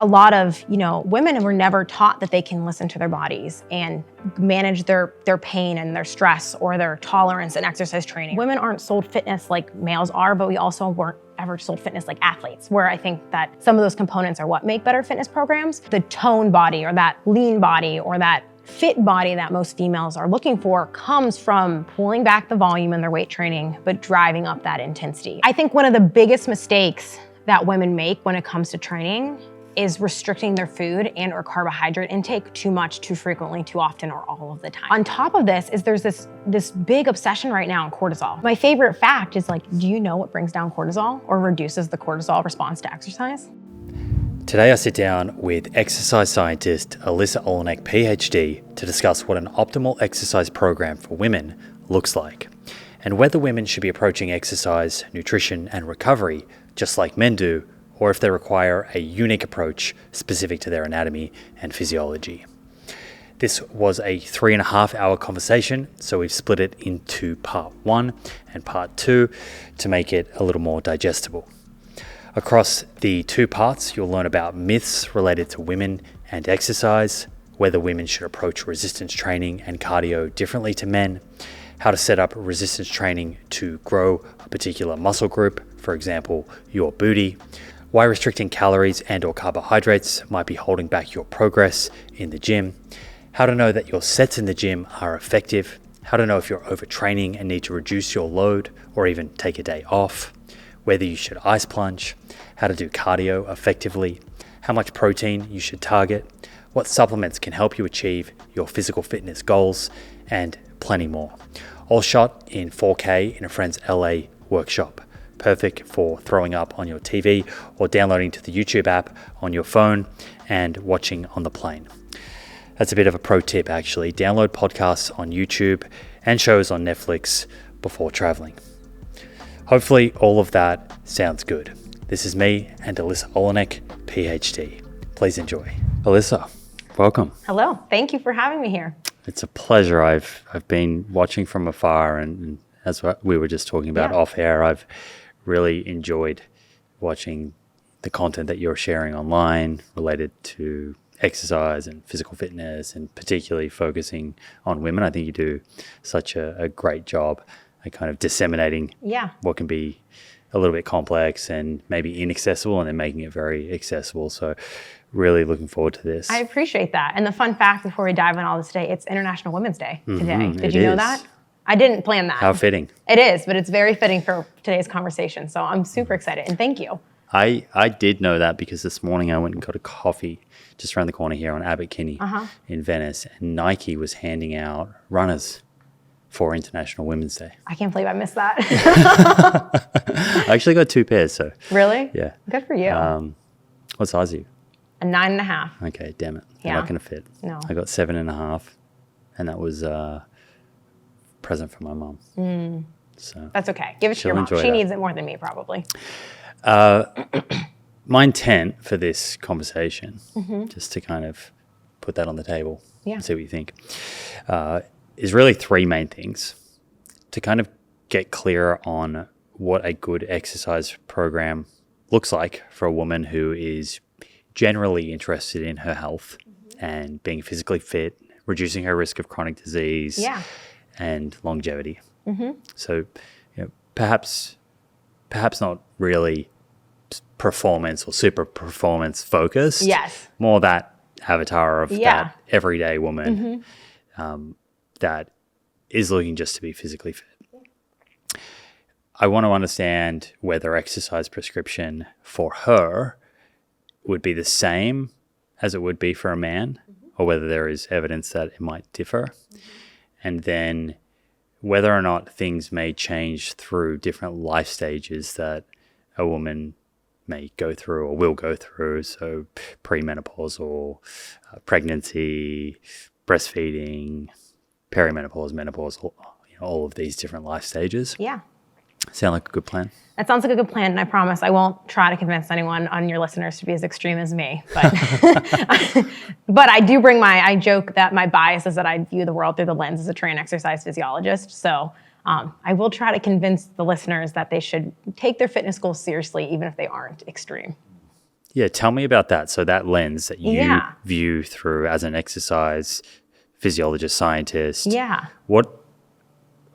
A lot of, women were never taught that they can listen to their bodies and manage their pain and their stress or their tolerance in exercise training. Women aren't sold fitness like males are, but we also weren't ever sold fitness like athletes, where I think that some of those components are what make better fitness programs. The toned body or that lean body or that fit body that most females are looking for comes from pulling back the volume in their weight training, but driving up that intensity. I think one of the biggest mistakes that women make when it comes to training is restricting their food and or carbohydrate intake too much, too frequently, too often, or all of the time. On top of this is there's this big obsession right now on cortisol. My favorite fact is do you know what brings down cortisol or reduces the cortisol response to exercise? Today I sit down with exercise scientist Alyssa Olenick, PhD, to discuss what an optimal exercise program for women looks like, and whether women should be approaching exercise, nutrition, and recovery just like men do, or if they require a unique approach specific to their anatomy and physiology. This was a 3.5-hour conversation, so we've split it into part 1 and part 2 to make it a little more digestible. Across the 2 parts, you'll learn about myths related to women and exercise, whether women should approach resistance training and cardio differently to men, how to set up resistance training to grow a particular muscle group, for example, your booty, why restricting calories and or carbohydrates might be holding back your progress in the gym, how to know that your sets in the gym are effective, how to know if you're overtraining and need to reduce your load or even take a day off, whether you should ice plunge, how to do cardio effectively, how much protein you should target, what supplements can help you achieve your physical fitness goals, and plenty more. All shot in 4K in a friend's LA workshop. Perfect for throwing up on your TV or downloading to the YouTube app on your phone and watching on the plane. That's a bit of a pro tip actually. Download podcasts on YouTube and shows on Netflix before traveling. Hopefully all of that sounds good. This is me and Alyssa Olenick, PhD. Please enjoy. Alyssa, welcome. Hello, thank you for having me here. It's a pleasure. I've been watching from afar, and as we were just talking about off air, I've really enjoyed watching the content that you're sharing online related to exercise and physical fitness, and particularly focusing on women. I think you do such a great job at kind of disseminating what can be a little bit complex and maybe inaccessible, and then making it very accessible. So really looking forward to this. I appreciate that. And the fun fact before we dive in all this today, it's International Women's Day today. Did you know that? I didn't plan that. How fitting. It is, but it's very fitting for today's conversation. So I'm super excited, and thank you. I did know that because this morning I went and got a coffee just around the corner here on Abbot Kinney in Venice, and Nike was handing out runners for International Women's Day. I can't believe I missed that. I actually got 2 pairs, so. Really? Yeah. Good for you. What size are you? A 9.5. Okay, damn it. Yeah. I'm not going to fit. No. I got 7.5, and that was a present for my mom. So that's okay. Give it to your mom. She needs it more than me, probably. My intent for this conversation, just to kind of put that on the table and see what you think, is really 3 main things. To kind of get clearer on what a good exercise program looks like for a woman who is generally interested in her health and being physically fit, reducing her risk of chronic disease and longevity. So, perhaps not really performance or super performance focused. Yes. More that avatar of that everyday woman that is looking just to be physically fit. I want to understand whether exercise prescription for her would be the same as it would be for a man, or whether there is evidence that it might differ. And then whether or not things may change through different life stages that a woman may go through or will go through. So premenopausal, pregnancy, breastfeeding, perimenopause, menopause, all of these different life stages. Yeah. Sound like a good plan? That sounds like a good plan, and I promise I won't try to convince anyone on your listeners to be as extreme as me. But but I do bring I joke that my bias is that I view the world through the lens as a trained exercise physiologist. So I will try to convince the listeners that they should take their fitness goals seriously, even if they aren't extreme. Yeah, tell me about that. So that lens that you Yeah. view through as an exercise physiologist, scientist. Yeah. What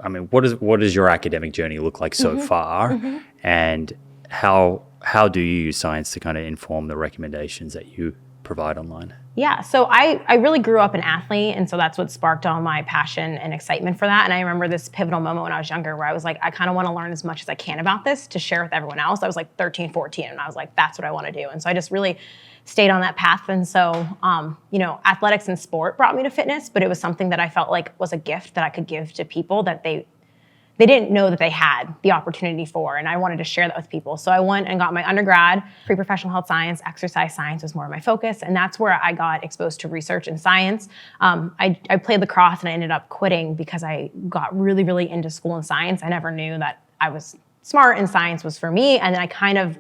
does your academic journey look like so far, and how do you use science to kind of inform the recommendations that you provide online? Yeah, so I really grew up an athlete, and so that's what sparked all my passion and excitement for that. And I remember this pivotal moment when I was younger where I was like, I kind of want to learn as much as I can about this to share with everyone else. I was like 13, 14, and I was like, that's what I want to do. And so I just really stayed on that path. And so, athletics and sport brought me to fitness, but it was something that I felt like was a gift that I could give to people that they didn't know that they had the opportunity for, and I wanted to share that with people. So I went and got my undergrad, pre-professional health science, exercise science was more of my focus, and that's where I got exposed to research and science. I played lacrosse and I ended up quitting because I got really, really into school and science. I never knew that I was smart and science was for me, and then I kind of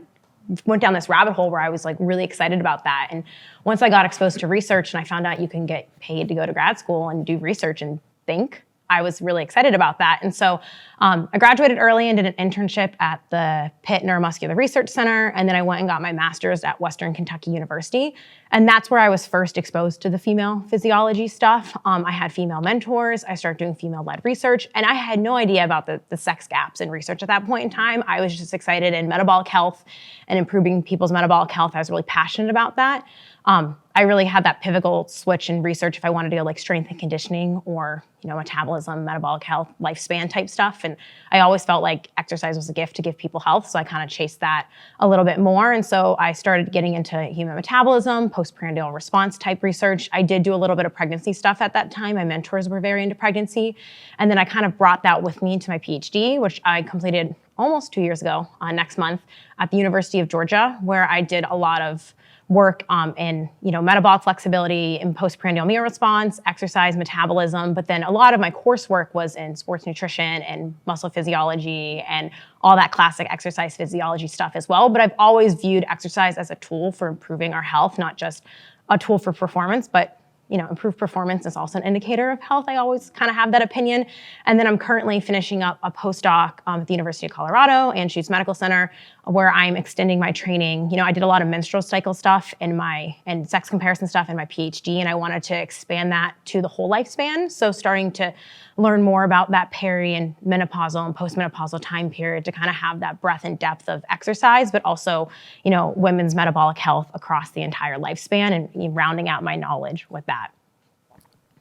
went down this rabbit hole where I was like really excited about that. And once I got exposed to research and I found out you can get paid to go to grad school and do research and think, I was really excited about that. And so I graduated early and did an internship at the Pitt Neuromuscular Research Center. And then I went and got my master's at Western Kentucky University. And that's where I was first exposed to the female physiology stuff. I had female mentors. I started doing female-led research. And I had no idea about the sex gaps in research at that point in time. I was just excited in metabolic health and improving people's metabolic health. I was really passionate about that. I really had that pivotal switch in research if I wanted to go like strength and conditioning or, metabolism, metabolic health, lifespan type stuff. And I always felt like exercise was a gift to give people health. So I kind of chased that a little bit more. And so I started getting into human metabolism, postprandial response type research. I did do a little bit of pregnancy stuff at that time. My mentors were very into pregnancy. And then I kind of brought that with me into my PhD, which I completed almost 2 years ago, next month at the University of Georgia, where I did a lot of work in metabolic flexibility, in postprandial meal response, exercise metabolism, but then a lot of my coursework was in sports nutrition and muscle physiology and all that classic exercise physiology stuff as well. But I've always viewed exercise as a tool for improving our health, not just a tool for performance, but improved performance is also an indicator of health. I always kind of have that opinion. And then I'm currently finishing up a postdoc at the University of Colorado and Anschutz Medical Center, where I'm extending my training. I did a lot of menstrual cycle stuff and sex comparison stuff in my PhD, and I wanted to expand that to the whole lifespan. So starting to learn more about that peri and menopausal and postmenopausal time period to kind of have that breadth and depth of exercise, but also, women's metabolic health across the entire lifespan and rounding out my knowledge with that.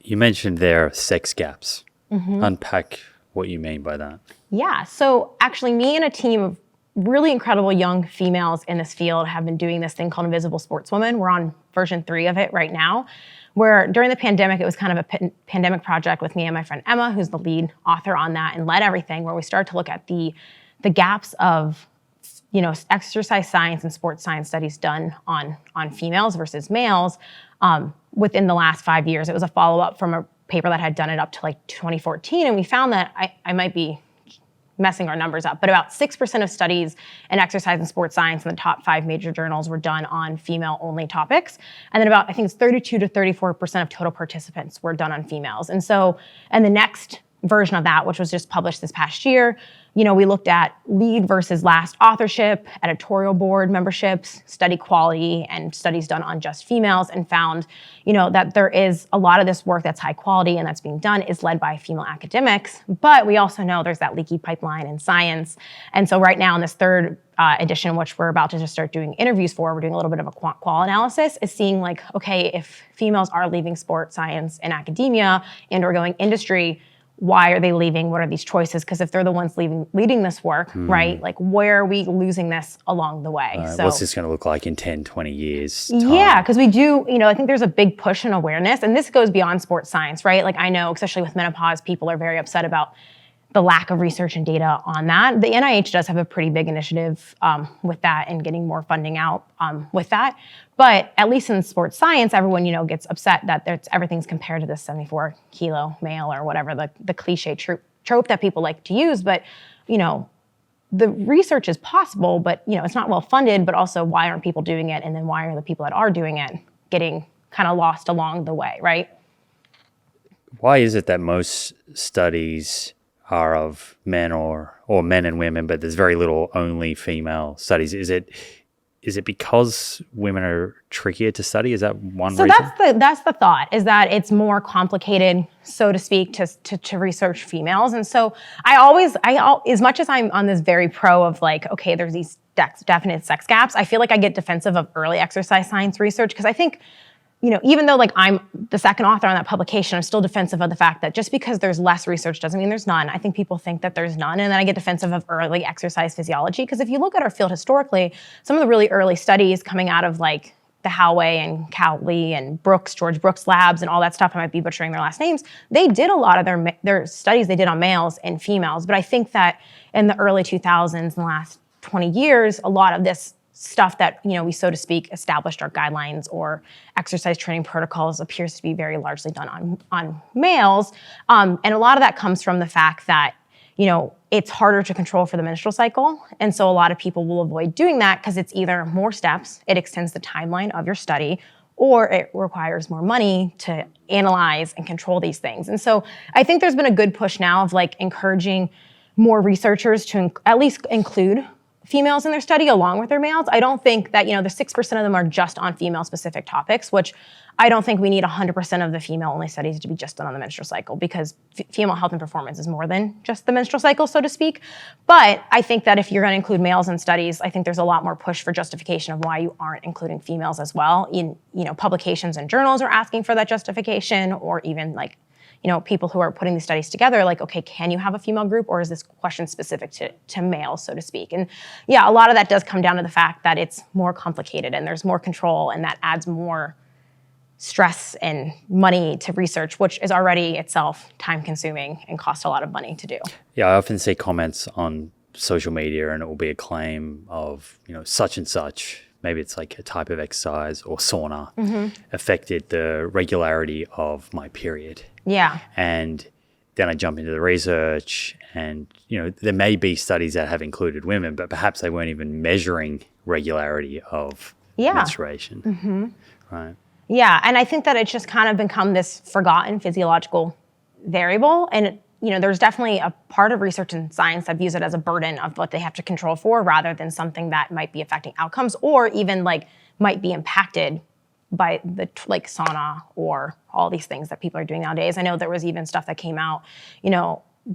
You mentioned there sex gaps. Unpack what you mean by that. Yeah, so actually me and a team of really incredible young females in this field have been doing this thing called Invisible Sportswoman. We're on version 3 of it right now, where during the pandemic, it was kind of a pandemic project with me and my friend Emma, who's the lead author on that and led everything, where we started to look at the gaps of exercise science and sports science studies done on females versus males within the last 5 years. It was a follow-up from a paper that had done it up to like 2014, and we found that I might be messing our numbers up, but about 6% of studies in exercise and sports science in the top 5 major journals were done on female-only topics. And then about, I think it's 32 to 34% of total participants were done on females. And the next version of that, which was just published this past year, we looked at lead versus last authorship, editorial board memberships, study quality, and studies done on just females, and found, that there is a lot of this work that's high quality and that's being done is led by female academics. But we also know there's that leaky pipeline in science. And so right now in this third edition, which we're about to just start doing interviews for, we're doing a little bit of a qual analysis, is seeing like, okay, if females are leaving sports science and academia and or going industry, why are they leaving? What are these choices? Because if they're the ones leading this work, right, like where are we losing this along the way? So what's this going to look like in 10, 20 years? Time? Yeah, because we do, I think there's a big push and awareness, and this goes beyond sports science, right? Like I know, especially with menopause, people are very upset about the lack of research and data on that. The NIH does have a pretty big initiative with that and getting more funding out with that. But at least in sports science, everyone, gets upset that everything's compared to this 74 kilo male or whatever, the cliche trope that people like to use. But, the research is possible, but, it's not well funded, but also why aren't people doing it? And then why are the people that are doing it getting kind of lost along the way, right? Why is it that most studies are of men or men and women, but there's very little only female studies? Is is it because women are trickier to study? Is that one so reason? that's the thought, is that it's more complicated, so to speak, to research females. And so as much as I'm on this very pro of like, okay, there's these definite sex gaps, I feel like I get defensive of early exercise science research, because I think, even though like I'm the second author on that publication, I'm still defensive of the fact that just because there's less research doesn't mean there's none. I think people think that there's none. And then I get defensive of early exercise physiology, because if you look at our field historically, some of the really early studies coming out of like the Howey and Cowley and George Brooks labs and all that stuff, I might be butchering their last names, they did a lot of their studies they did on males and females. But I think that in the early 2000s, in the last 20 years, a lot of this stuff that, we, so to speak, established our guidelines or exercise training protocols appears to be very largely done on males. And a lot of that comes from the fact that, it's harder to control for the menstrual cycle. And so a lot of people will avoid doing that because it's either more steps, it extends the timeline of your study, or it requires more money to analyze and control these things. And so I think there's been a good push now of like encouraging more researchers to at least include females in their study along with their males. I don't think that, the 6% of them are just on female-specific topics, which I don't think we need 100% of the female-only studies to be just done on the menstrual cycle, because female health and performance is more than just the menstrual cycle, so to speak. But I think that if you're going to include males in studies, I think there's a lot more push for justification of why you aren't including females as well. Publications and journals are asking for that justification, or even like, people who are putting these studies together, like, okay, can you have a female group, or is this question specific to males, so to speak? And yeah, a lot of that does come down to the fact that it's more complicated and there's more control, and that adds more stress and money to research, which is already itself time consuming and costs a lot of money to do. Yeah, I often see comments on social media and it will be a claim of, such and such, maybe it's like a type of exercise or sauna, affected the regularity of my period. Yeah. And then I jump into the research and, there may be studies that have included women, but perhaps they weren't even measuring regularity of menstruation. Right. Yeah. And I think that it's just kind of become this forgotten physiological variable. And, there's definitely a part of research and science that views it as a burden of what they have to control for, rather than something that might be affecting outcomes, or even like might be impacted by the like sauna or all these things that people are doing nowadays. I know there was even stuff that came out,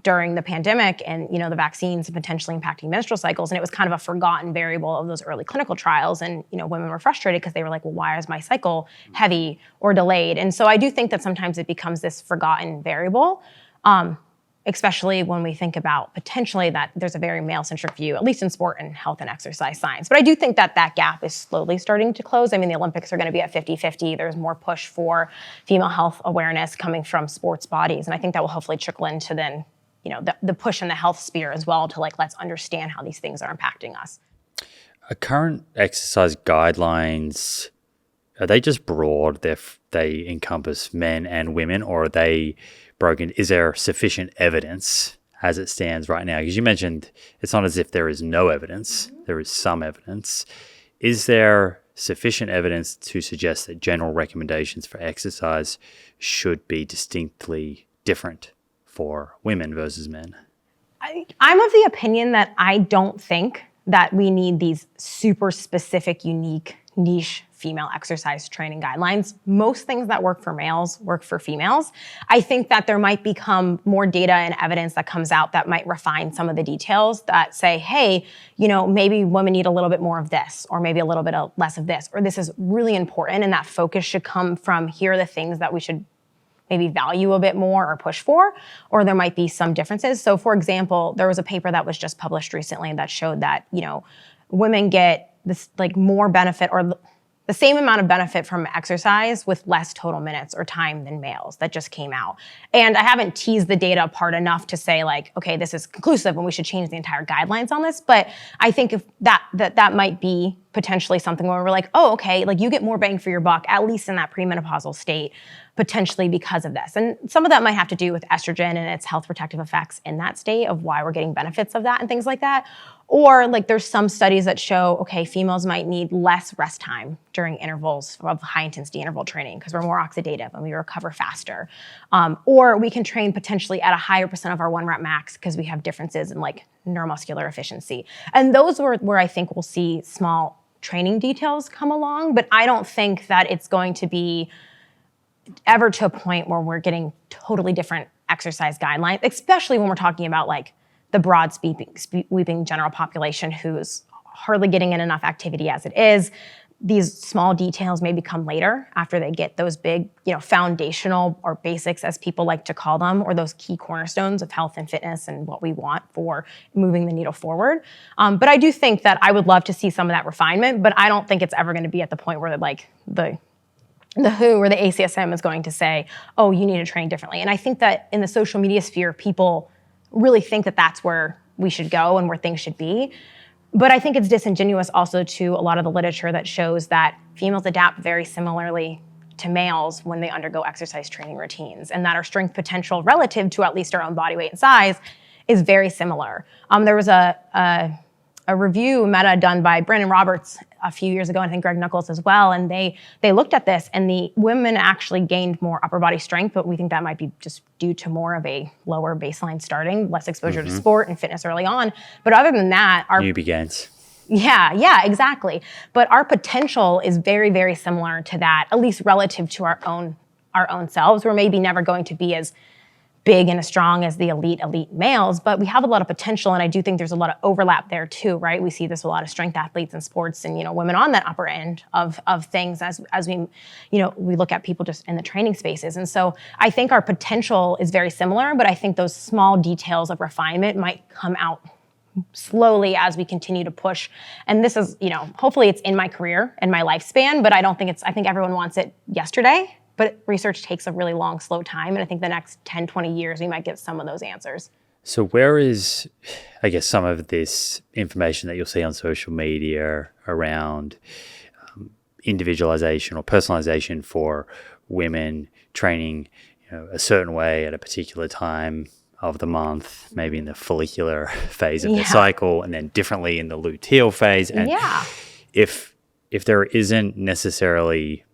during the pandemic and, the vaccines potentially impacting menstrual cycles. And it was kind of a forgotten variable of those early clinical trials. And, women were frustrated because they were like, well, why is my cycle heavy or delayed? And so I do think that sometimes it becomes this forgotten variable, especially when we think about potentially that there's a very male-centric view, at least in sport and health and exercise science. But I do think that that gap is slowly starting to close. I mean, the Olympics are going to be at 50-50. There's more push for female health awareness coming from sports bodies. And I think that will hopefully trickle into then, the push in the health sphere as well to like, let's understand how these things are impacting us. Current exercise guidelines, are they just broad? They encompass men and women, or are they broken? Is there sufficient evidence as it stands right now? Because you mentioned it's not as if there is no evidence. There is some evidence. Is there sufficient evidence to suggest that general recommendations for exercise should be distinctly different for women versus men? I'm of the opinion that I don't think that we need these super specific, unique, niche female exercise training guidelines. Most things that work for males work for females. I think that there might become more data and evidence that comes out that might refine some of the details that say, hey, maybe women need a little bit more of this, or maybe a little bit less of this, or this is really important, and that focus should come from here are the things that we should maybe value a bit more or push for, or there might be some differences. So for example, there was a paper that was just published recently that showed that, women get this like more benefit or the same amount of benefit from exercise with less total minutes or time than males. That just came out. And I haven't teased the data apart enough to say like, okay, this is conclusive and we should change the entire guidelines on this. But I think if that might be potentially something where we're like, oh, okay, like you get more bang for your buck, at least in that premenopausal state, potentially because of this. And some of that might have to do with estrogen and its health protective effects in that state of why we're getting benefits of that and things like that. Or like there's some studies that show, okay, females might need less rest time during intervals of high intensity interval training because we're more oxidative and we recover faster. Or we can train potentially at a higher percent of our 1 rep max because we have differences in like neuromuscular efficiency. And those were where I think we'll see small training details come along, but I don't think that it's going to be ever to a point where we're getting totally different exercise guidelines, especially when we're talking about like the broad sweeping general population who's hardly getting in enough activity as it is. These small details maybe come later after they get those big, foundational or basics, as people like to call them, or those key cornerstones of health and fitness and what we want for moving the needle forward. But I do think that I would love to see some of that refinement, but I don't think it's ever going to be at the point where like the WHO or the ACSM is going to say, oh, you need to train differently. And I think that in the social media sphere, people really think that that's where we should go and where things should be. But I think it's disingenuous also to a lot of the literature that shows that females adapt very similarly to males when they undergo exercise training routines, and that our strength potential relative to at least our own body weight and size is very similar. There was a review meta done by Brandon Roberts a few years ago, and I think Greg Nuckols as well, and they looked at this, and the women actually gained more upper body strength, but we think that might be just due to more of a lower baseline starting, less exposure to sport and fitness early on. But other than that, our newbie gains. Yeah, exactly. But our potential is very, very similar to that, at least relative to our own selves. We're maybe never going to be as big and as strong as the elite males, but we have a lot of potential, and I do think there's a lot of overlap there too, right? We see this with a lot of strength athletes in sports, and women on that upper end of things as we we look at people just in the training spaces. And so I think our potential is very similar, but I think those small details of refinement might come out slowly as we continue to push. And this is, hopefully it's in my career and my lifespan, but I think everyone wants it yesterday. But research takes a really long, slow time. And I think the next 10, 20 years, we might get some of those answers. So where is, I guess, some of this information that you'll see on social media around individualization or personalization for women training a certain way at a particular time of the month, maybe in the follicular phase of their cycle, and then differently in the luteal phase? And if there isn't necessarily,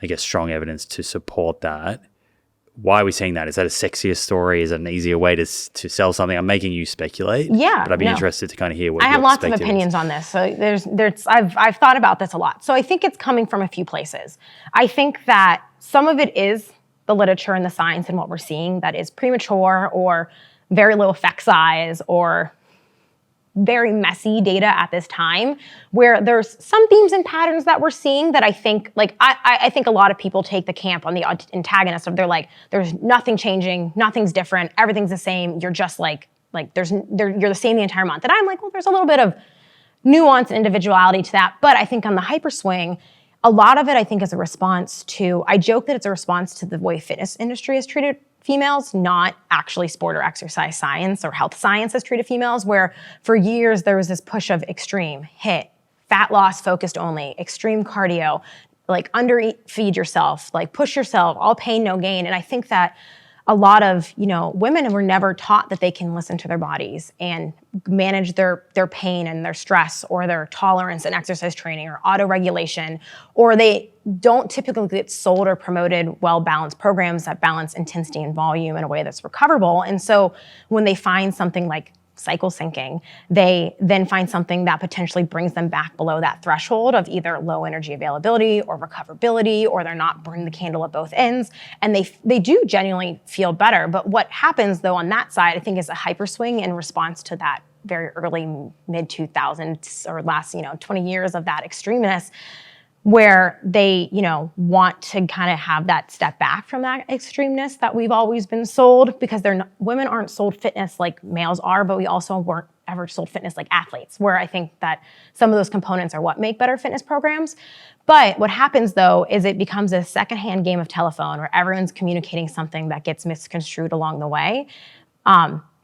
I guess, strong evidence to support that, why are we seeing that? Is that a sexier story? Is it an easier way to sell something? I'm making you speculate. Yeah, but I'd be interested to kind of hear what I have lots of opinions on this. So I've thought about this a lot. So I think it's coming from a few places. I think that some of it is the literature and the science and what we're seeing that is premature or very low effect size or very messy data at this time, where there's some themes and patterns that we're seeing that I think, I think a lot of people take the camp on the antagonist of, they're like, there's nothing changing, nothing's different, everything's the same, you're just you're the same the entire month. And I'm like, well, there's a little bit of nuance and individuality to that. But I think on the hyperswing, a lot of it, I think, is a response to, I joke that it's a response to the way fitness industry has treated females, not actually sport or exercise science or health science has treated females, where for years there was this push of extreme, HIIT, fat loss focused only, extreme cardio, feed yourself, push yourself, all pain, no gain. And I think that a lot of, women were never taught that they can listen to their bodies and manage their pain and their stress or their tolerance in exercise training or auto-regulation, or they don't typically get sold or promoted well-balanced programs that balance intensity and volume in a way that's recoverable. And so when they find something like cycle syncing, they then find something that potentially brings them back below that threshold of either low energy availability or recoverability, or they're not burning the candle at both ends, and they do genuinely feel better. But what happens though on that side, I think, is a hyperswing in response to that very early mid-2000s or last 20 years of that extremeness, where they, want to kind of have that step back from that extremeness that we've always been sold, because women aren't sold fitness like males are, but we also weren't ever sold fitness like athletes, where I think that some of those components are what make better fitness programs. But what happens though is it becomes a secondhand game of telephone where everyone's communicating something that gets misconstrued along the way.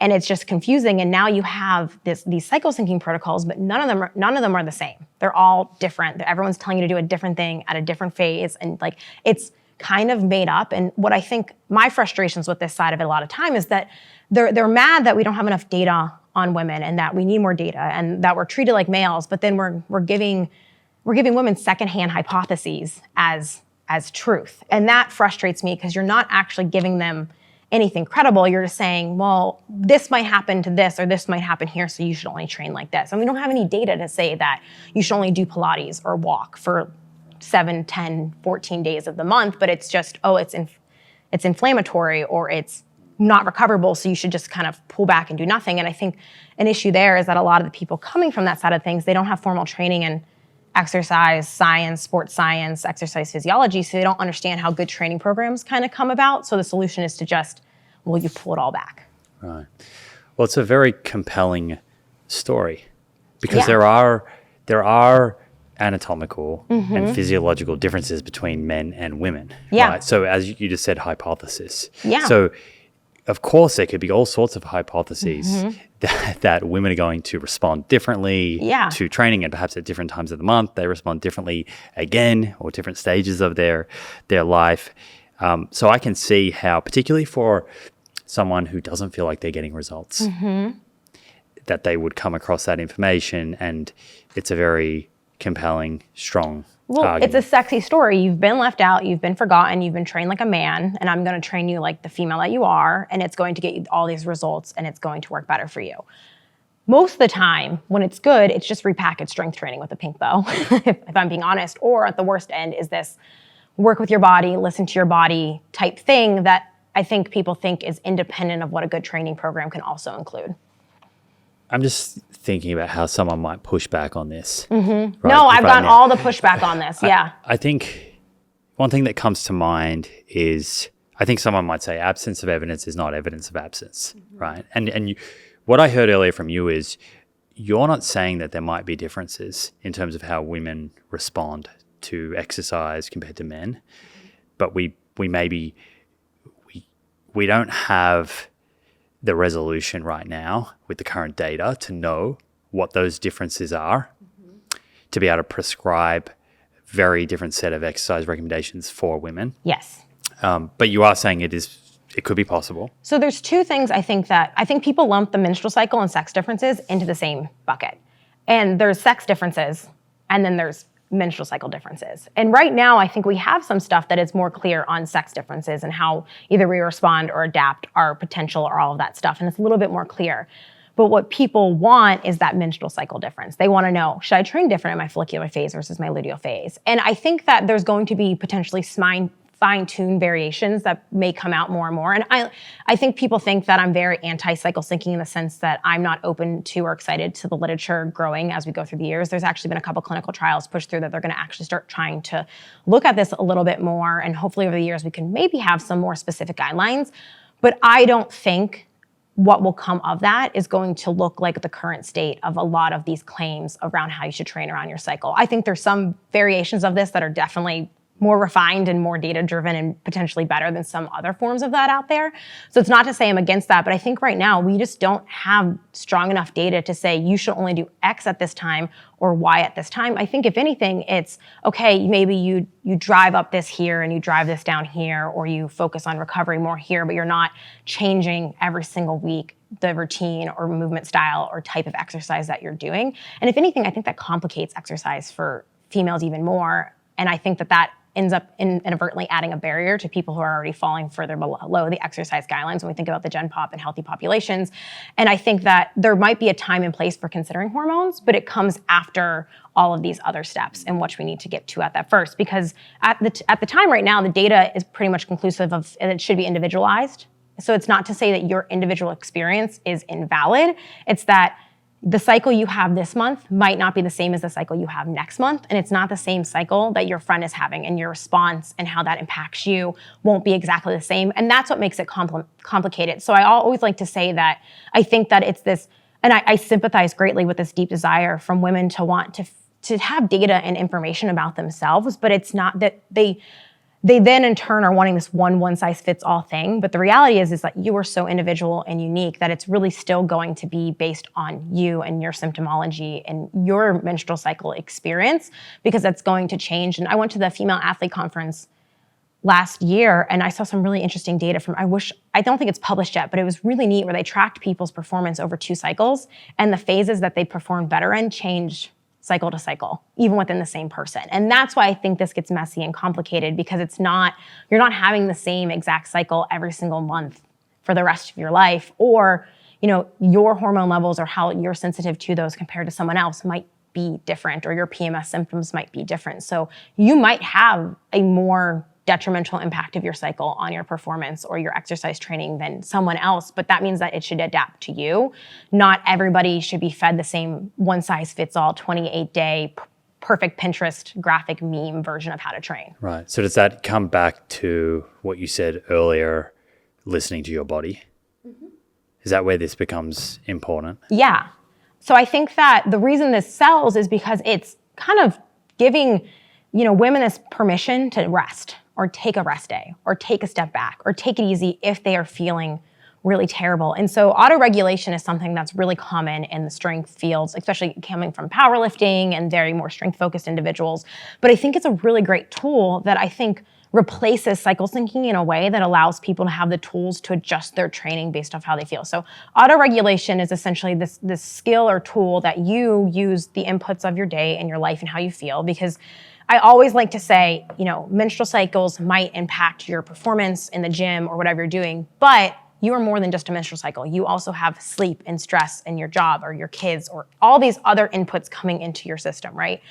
And it's just confusing. And now you have these cycle syncing protocols, but none of them are the same. They're all different. Everyone's telling you to do a different thing at a different phase, and it's kind of made up. And what I think my frustrations with this side of it a lot of time is that they're mad that we don't have enough data on women and that we need more data and that we're treated like males, but then we're giving women secondhand hypotheses as truth. And that frustrates me, because you're not actually giving them anything credible. You're just saying, well, this might happen to this or this might happen here, so you should only train like this. And we don't have any data to say that you should only do Pilates or walk for 7, 10, 14 days of the month, but it's just, it's inflammatory or it's not recoverable, so you should just kind of pull back and do nothing. And I think an issue there is that a lot of the people coming from that side of things, they don't have formal training in exercise science, sports science, exercise physiology, so they don't understand how good training programs kind of come about. So the solution is to just, well, you pull it all back. Right. Well, it's a very compelling story because Yeah. there are anatomical and physiological differences between men and women. Yeah. Right? So as you just said, hypothesis. Yeah. So of course, there could be all sorts of hypotheses that women are going to respond differently to training, and perhaps at different times of the month, they respond differently again, or different stages of their life. So I can see how, particularly for someone who doesn't feel like they're getting results, that they would come across that information, and it's a very compelling, strong argument. It's a sexy story. You've been left out, you've been forgotten, you've been trained like a man, and I'm going to train you like the female that you are, and it's going to get you all these results, and it's going to work better for you. Most of the time, when it's good, it's just repackaged strength training with a pink bow, if I'm being honest. Or at the worst end is this work with your body, listen to your body type thing that I think people think is independent of what a good training program can also include. I'm just thinking about how someone might push back on this. No, I've gotten all the pushback on this. Yeah. I think one thing that comes to mind is, I think someone might say absence of evidence is not evidence of absence, right? And what I heard earlier from you is you're not saying that there might be differences in terms of how women respond to exercise compared to men, but we don't have the resolution right now with the current data to know what those differences are, to be able to prescribe very different set of exercise recommendations for women. Yes. But you are saying it could be possible. So there's two things I think people lump the menstrual cycle and sex differences into the same bucket. And there's sex differences, and then there's menstrual cycle differences. And right now, I think we have some stuff that is more clear on sex differences and how either we respond or adapt our potential or all of that stuff. And it's a little bit more clear. But what people want is that menstrual cycle difference. They want to know, should I train different in my follicular phase versus my luteal phase? And I think that there's going to be potentially fine-tuned variations that may come out more and more. And I think people think that I'm very anti-cycle syncing in the sense that I'm not open to or excited to the literature growing as we go through the years. There's actually been a couple clinical trials pushed through that they're going to actually start trying to look at this a little bit more. And hopefully over the years, we can maybe have some more specific guidelines. But I don't think what will come of that is going to look like the current state of a lot of these claims around how you should train around your cycle. I think there's some variations of this that are definitely more refined and more data-driven and potentially better than some other forms of that out there. So it's not to say I'm against that, but I think right now we just don't have strong enough data to say you should only do X at this time or Y at this time. I think if anything, it's okay, maybe you drive up this here and you drive this down here, or you focus on recovery more here, but you're not changing every single week the routine or movement style or type of exercise that you're doing. And if anything, I think that complicates exercise for females even more. And I think that ends up inadvertently adding a barrier to people who are already falling further below the exercise guidelines when we think about the gen pop and healthy populations. And I think that there might be a time and place for considering hormones, but it comes after all of these other steps in which we need to get to at that first. Because at the time right now, the data is pretty much conclusive of, and it should be individualized. So it's not to say that your individual experience is invalid. It's that the cycle you have this month might not be the same as the cycle you have next month. And it's not the same cycle that your friend is having, and your response and how that impacts you won't be exactly the same. And that's what makes it complicated. So I always like to say that I think that it's this, and I sympathize greatly with this deep desire from women to want to have data and information about themselves, but it's not that they then in turn are wanting this one-size-fits-all thing. But the reality is that you are so individual and unique that it's really still going to be based on you and your symptomology and your menstrual cycle experience, because that's going to change. And I went to the Female Athlete Conference last year, and I saw some really interesting data from, I don't think it's published yet, but it was really neat where they tracked people's performance over 2 cycles, and the phases that they performed better in changed cycle to cycle, even within the same person. And that's why I think this gets messy and complicated, because you're not having the same exact cycle every single month for the rest of your life, or, your hormone levels or how you're sensitive to those compared to someone else might be different, or your PMS symptoms might be different. So you might have a more detrimental impact of your cycle on your performance or your exercise training than someone else, but that means that it should adapt to you. Not everybody should be fed the same one-size-fits-all 28-day perfect Pinterest graphic meme version of how to train. Right. So does that come back to what you said earlier, listening to your body? Mm-hmm. Is that where this becomes important? Yeah. So I think that the reason this sells is because it's kind of giving, women this permission to rest, or take a rest day, or take a step back, or take it easy if they are feeling really terrible. And so autoregulation is something that's really common in the strength fields, especially coming from powerlifting and very more strength-focused individuals. But I think it's a really great tool that I think replaces cycle syncing in a way that allows people to have the tools to adjust their training based off how they feel. So autoregulation is essentially this skill or tool that you use the inputs of your day and your life and how you feel, because I always like to say, menstrual cycles might impact your performance in the gym or whatever you're doing, but you are more than just a menstrual cycle. You also have sleep and stress and your job or your kids or all these other inputs coming into your system, right?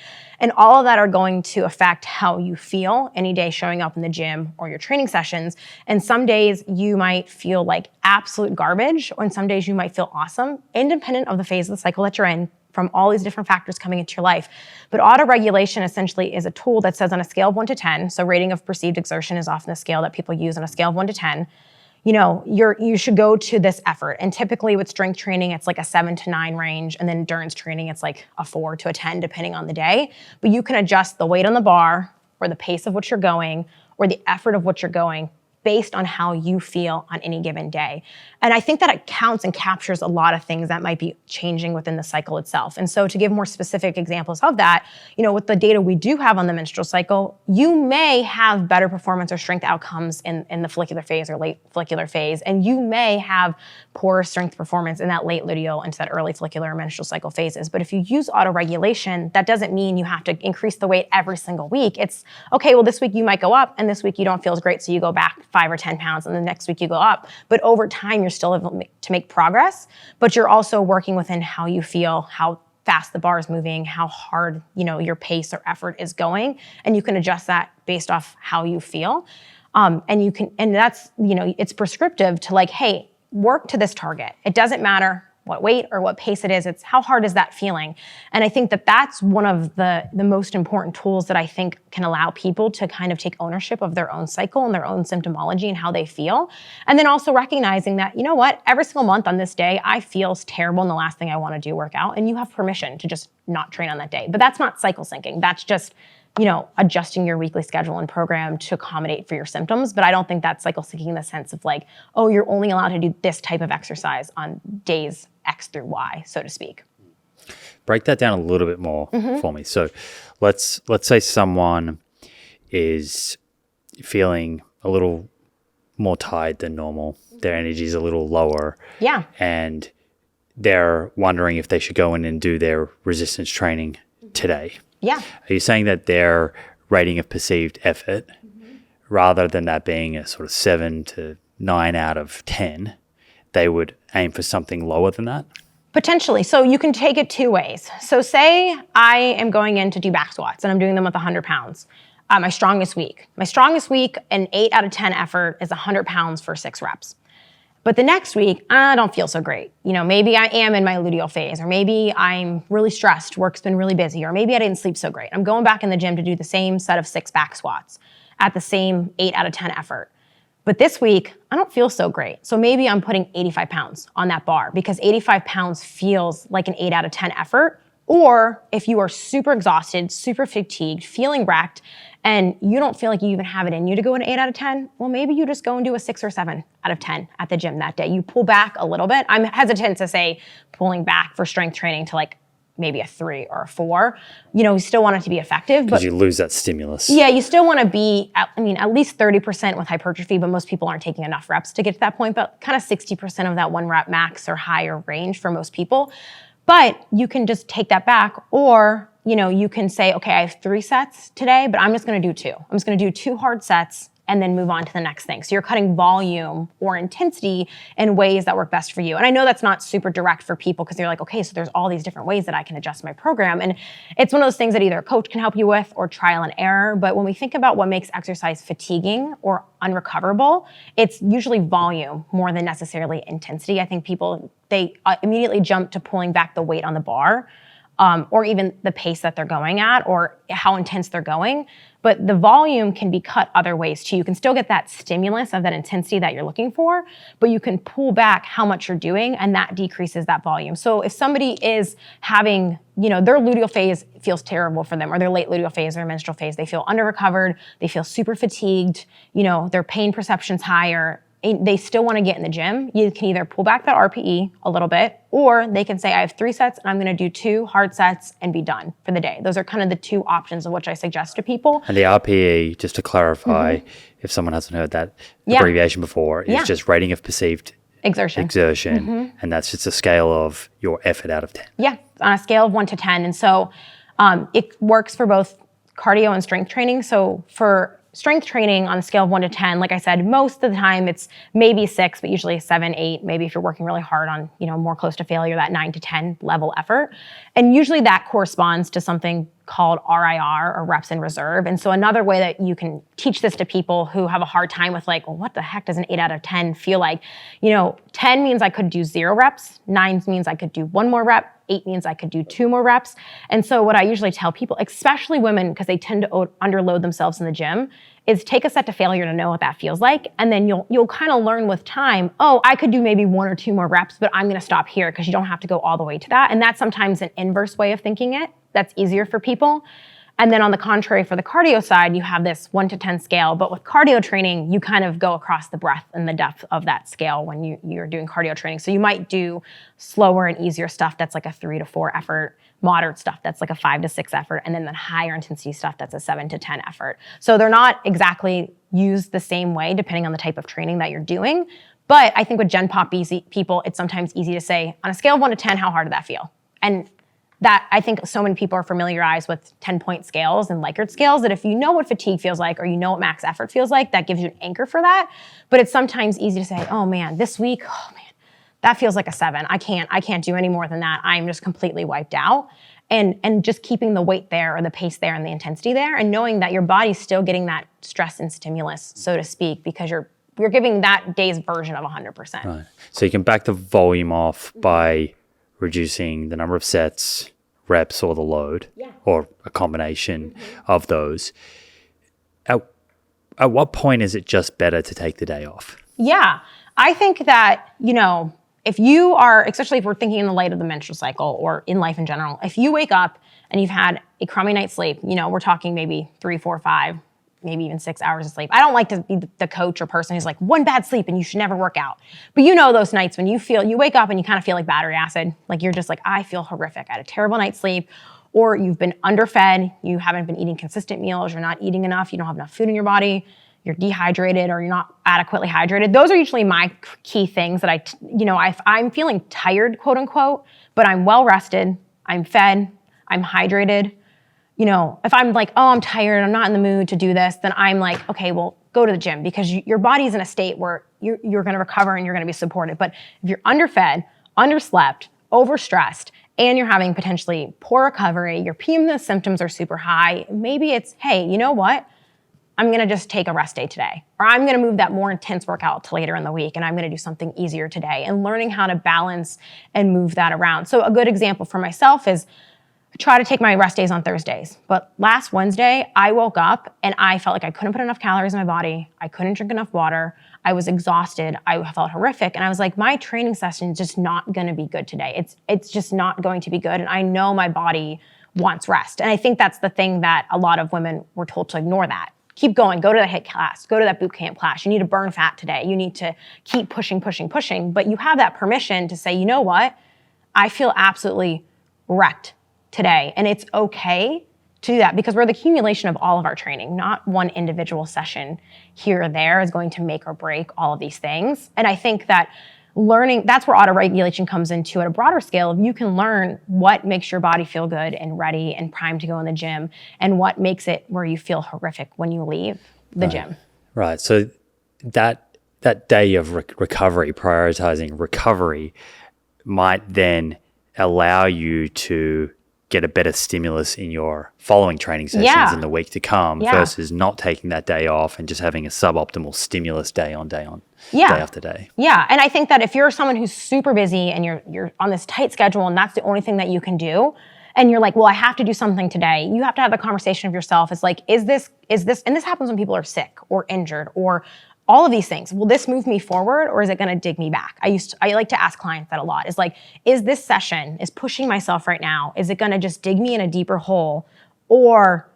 And all of that are going to affect how you feel any day showing up in the gym or your training sessions. And some days you might feel like absolute garbage, and some days you might feel awesome, independent of the phase of the cycle that you're in, from all these different factors coming into your life. But autoregulation essentially is a tool that says on a scale of 1 to 10, so rating of perceived exertion is often a scale that people use on a scale of 1 to 10, you should go to this effort. And typically with strength training, it's like a 7 to 9 range. And then endurance training, it's like a 4 to a 10, depending on the day. But you can adjust the weight on the bar, or the pace of which you're going, or the effort of what you're going, based on how you feel on any given day. And I think that it counts and captures a lot of things that might be changing within the cycle itself. And so to give more specific examples of that, with the data we do have on the menstrual cycle, you may have better performance or strength outcomes in the follicular phase or late follicular phase, and you may have poor strength performance in that late luteal into that early follicular or menstrual cycle phases. But if you use autoregulation, that doesn't mean you have to increase the weight every single week. It's, okay, well, this week you might go up, and this week you don't feel as great, so you go back 5 or 10 pounds, and the next week you go up. But over time, you're still able to make progress, but you're also working within how you feel, how fast the bar is moving, how hard, your pace or effort is going. And you can adjust that based off how you feel. And that's, it's prescriptive to like, hey, work to this target. It doesn't matter what weight or what pace it is, it's how hard is that feeling? And I think that that's one of the most important tools that I think can allow people to kind of take ownership of their own cycle and their own symptomology and how they feel. And then also recognizing that, every single month on this day, I feel terrible and the last thing I want to do work out, and you have permission to just not train on that day. But that's not cycle syncing. That's just adjusting your weekly schedule and program to accommodate for your symptoms. But I don't think that's cycle syncing in the sense of like, oh, you're only allowed to do this type of exercise on days X through Y, so to speak. Break that down a little bit more for me. So let's say someone is feeling a little more tired than normal. Their energy is a little lower. Yeah. And they're wondering if they should go in and do their resistance training today. Yeah. Are you saying that their rating of perceived effort, rather than that being a sort of 7 to 9 out of 10, they would aim for something lower than that? Potentially. So you can take it two ways. So say I am going in to do back squats and I'm doing them with 100 pounds. My strongest week. My strongest week, an 8 out of 10 effort is 100 pounds for 6 reps. But the next week, I don't feel so great. Maybe I am in my luteal phase, or maybe I'm really stressed, work's been really busy, or maybe I didn't sleep so great. I'm going back in the gym to do the same set of 6 back squats at the same 8 out of 10 effort. But this week, I don't feel so great. So maybe I'm putting 85 pounds on that bar because 85 pounds feels like an 8 out of 10 effort. Or if you are super exhausted, super fatigued, feeling wrecked, and you don't feel like you even have it in you to go an 8 out of 10, well, maybe you just go and do a 6 or 7 out of 10 at the gym that day. You pull back a little bit. I'm hesitant to say pulling back for strength training to like maybe a 3 or a 4. You still want it to be effective. Because you lose that stimulus. Yeah, you still want to be, at least 30% with hypertrophy, but most people aren't taking enough reps to get to that point, but kind of 60% of that 1 rep max or higher range for most people. But you can just take that back, or you can say, okay, I have 3 sets today, but I'm just going to do 2. I'm just going to do 2 hard sets and then move on to the next thing. So you're cutting volume or intensity in ways that work best for you. And I know that's not super direct for people because you're like, okay, so there's all these different ways that I can adjust my program. And it's one of those things that either a coach can help you with or trial and error. But when we think about what makes exercise fatiguing or unrecoverable, it's usually volume more than necessarily intensity. I think people, they immediately jump to pulling back the weight on the bar, or even the pace that they're going at or how intense they're going. But the volume can be cut other ways too. You can still get that stimulus of that intensity that you're looking for, but you can pull back how much you're doing and that decreases that volume. So if somebody is having, their luteal phase feels terrible for them, or their late luteal phase or menstrual phase, they feel under-recovered, they feel super fatigued, their pain perception's higher, they still want to get in the gym, you can either pull back that RPE a little bit, or they can say, I have 3 sets and I'm going to do 2 hard sets and be done for the day. Those are kind of the 2 options of which I suggest to people. And the RPE, just to clarify, if someone hasn't heard that abbreviation before, is just rating of perceived exertion. And that's just a scale of your effort out of 10. Yeah, on a scale of 1 to 10. And so it works for both cardio and strength training. So for strength training on a scale of 1 to 10, like I said, most of the time it's maybe 6, but usually 7, 8. Maybe if you're working really hard on, more close to failure, that 9 to 10 level effort. And usually that corresponds to something called RIR, or reps in reserve. And so another way that you can teach this to people who have a hard time with well, what the heck does an 8 out of 10 feel like? 10 means I could do 0 reps. 9 means I could do 1 more rep. 8 means I could do 2 more reps. And so what I usually tell people, especially women, because they tend to underload themselves in the gym, is take a set to failure to know what that feels like. And then you'll kind of learn with time, I could do maybe 1 or 2 more reps, but I'm going to stop here because you don't have to go all the way to that. And that's sometimes an inverse way of thinking it. That's easier for people. And then on the contrary, for the cardio side, you have this 1 to 10 scale. But with cardio training, you kind of go across the breadth and the depth of that scale when you're doing cardio training. So you might do slower and easier stuff that's like a 3 to 4 effort, moderate stuff that's like a 5 to 6 effort, and then the higher intensity stuff that's a 7 to 10 effort. So they're not exactly used the same way depending on the type of training that you're doing. But I think with Gen Pop people, it's sometimes easy to say, on a scale of 1 to 10, how hard did that feel? And that I think so many people are familiarized with 10-point scales and Likert scales that if you know what fatigue feels like or you know what max effort feels like, that gives you an anchor for that. But it's sometimes easy to say, this week, that feels like a 7. I can't do any more than that. I'm just completely wiped out. And just keeping the weight there or the pace there and the intensity there and knowing that your body's still getting that stress and stimulus, so to speak, because you're giving that day's version of 100%. Right. So you can back the volume off by reducing the number of sets, reps, or the load, or a combination of those. At what point is it just better to take the day off? Yeah, I think that, if you are, especially if we're thinking in the light of the menstrual cycle or in life in general, if you wake up and you've had a crummy night's sleep, we're talking maybe 3, 4, 5, maybe even 6 hours of sleep. I don't like to be the coach or person who's like, 1 bad sleep and you should never work out. But those nights when you wake up and you kind of feel like battery acid, like you're just like, I feel horrific. I had a terrible night's sleep, or you've been underfed, you haven't been eating consistent meals, you're not eating enough, you don't have enough food in your body, you're dehydrated or you're not adequately hydrated. Those are usually my key things that if I'm feeling tired, quote unquote, but I'm well rested, I'm fed, I'm hydrated. If I'm like, I'm tired, I'm not in the mood to do this, then I'm like, okay, well, go to the gym because your body's in a state where you're going to recover and you're going to be supported. But if you're underfed, underslept, overstressed, and you're having potentially poor recovery, your PMS symptoms are super high, maybe it's, hey, you know what? I'm going to just take a rest day today, or I'm going to move that more intense workout to later in the week, and I'm going to do something easier today, and learning how to balance and move that around. So a good example for myself is I try to take my rest days on Thursdays. But last Wednesday, I woke up and I felt like I couldn't put enough calories in my body. I couldn't drink enough water. I was exhausted. I felt horrific. And I was like, my training session is just not going to be good today. It's just not going to be good. And I know my body wants rest. And I think that's the thing that a lot of women were told to ignore that. Keep going, go to that HIIT class, go to that boot camp class. You need to burn fat today. You need to keep pushing. But you have that permission to say, you know what? I feel absolutely wrecked today. And it's okay to do that because we're the accumulation of all of our training. Not one individual session here or there is going to make or break all of these things. And I think that learning, that's where auto-regulation comes into at a broader scale. You can learn what makes your body feel good and ready and primed to go in the gym and what makes it where you feel horrific when you leave the gym. Right. So that day of recovery, prioritizing recovery, might then allow you to get a better stimulus in your following training sessions in the week to come versus not taking that day off and just having a suboptimal stimulus day after day. Yeah. And I think that if you're someone who's super busy and you're on this tight schedule and that's the only thing that you can do, and you're like, well, I have to do something today, you have to have the conversation of yourself. It's like, is this, and this happens when people are sick or injured or all of these things. Will this move me forward or is it going to dig me back? I like to ask clients that a lot. Is like, is this session, is pushing myself right now, is it going to just dig me in a deeper hole, or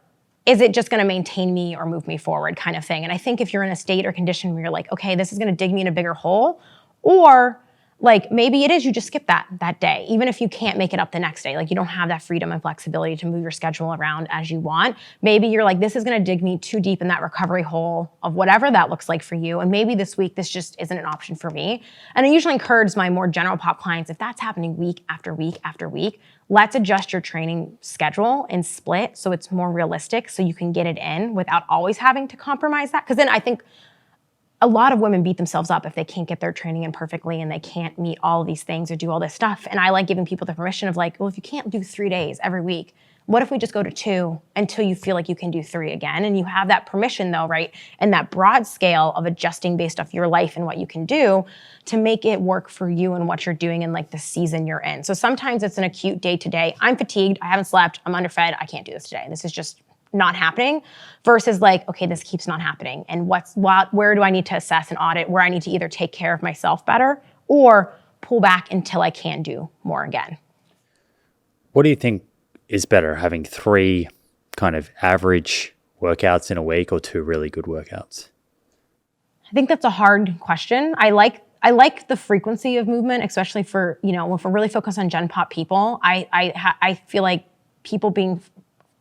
is it just going to maintain me or move me forward kind of thing? And I think if you're in a state or condition where you're like, okay, this is going to dig me in a bigger hole, or like maybe it is you just skip that day, even if you can't make it up the next day. Like you don't have that freedom and flexibility to move your schedule around as you want. Maybe you're like, this is going to dig me too deep in that recovery hole of whatever that looks like for you. And maybe this week, this just isn't an option for me. And I usually encourage my more general pop clients, if that's happening week after week after week, let's adjust your training schedule and split so it's more realistic so you can get it in without always having to compromise that. Because then I think a lot of women beat themselves up if they can't get their training in perfectly and they can't meet all of these things or do all this stuff. And I like giving people the permission of like, well, if you can't do 3 days every week, what if we just go to 2 until you feel like you can do 3 again? And you have that permission though, right? And that broad scale of adjusting based off your life and what you can do to make it work for you and what you're doing in like the season you're in. So sometimes it's an acute day to day. I'm fatigued, I haven't slept, I'm underfed, I can't do this today. This is just not happening, versus like, okay, this keeps not happening. And where do I need to assess and audit, where I need to either take care of myself better or pull back until I can do more again. What do you think is better, having 3 kind of average workouts in a week or 2 really good workouts? I think that's a hard question. I like the frequency of movement, especially for, if we're really focused on Gen Pop people. I feel like people being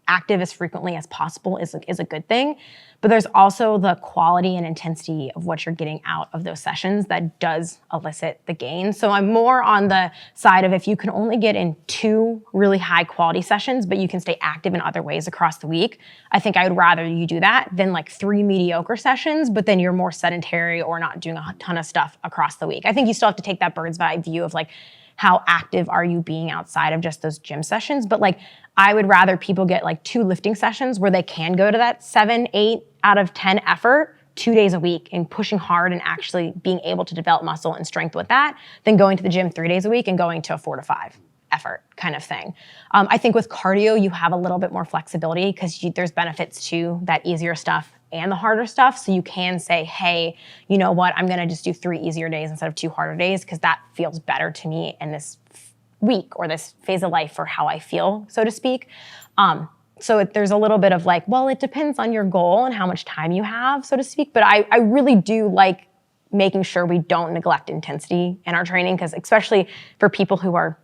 active as frequently as possible is a good thing, but there's also the quality and intensity of what you're getting out of those sessions that does elicit the gain. So I'm more on the side of if you can only get in 2 really high quality sessions, but you can stay active in other ways across the week, I think I would rather you do that than like 3 mediocre sessions, but then you're more sedentary or not doing a ton of stuff across the week. I think you still have to take that bird's eye view of like, how active are you being outside of just those gym sessions? But like, I would rather people get like 2 lifting sessions where they can go to that 7, 8 out of 10 effort 2 days a week and pushing hard and actually being able to develop muscle and strength with that than going to the gym 3 days a week and going to a 4 to 5 effort kind of thing. I think with cardio, you have a little bit more flexibility because there's benefits to that easier stuff and the harder stuff. So you can say, hey, you know what? I'm going to just do 3 easier days instead of 2 harder days because that feels better to me in this week or this phase of life for how I feel, so to speak. So there's a little bit of like, well, it depends on your goal and how much time you have, so to speak. But I really do like making sure we don't neglect intensity in our training because especially for people who are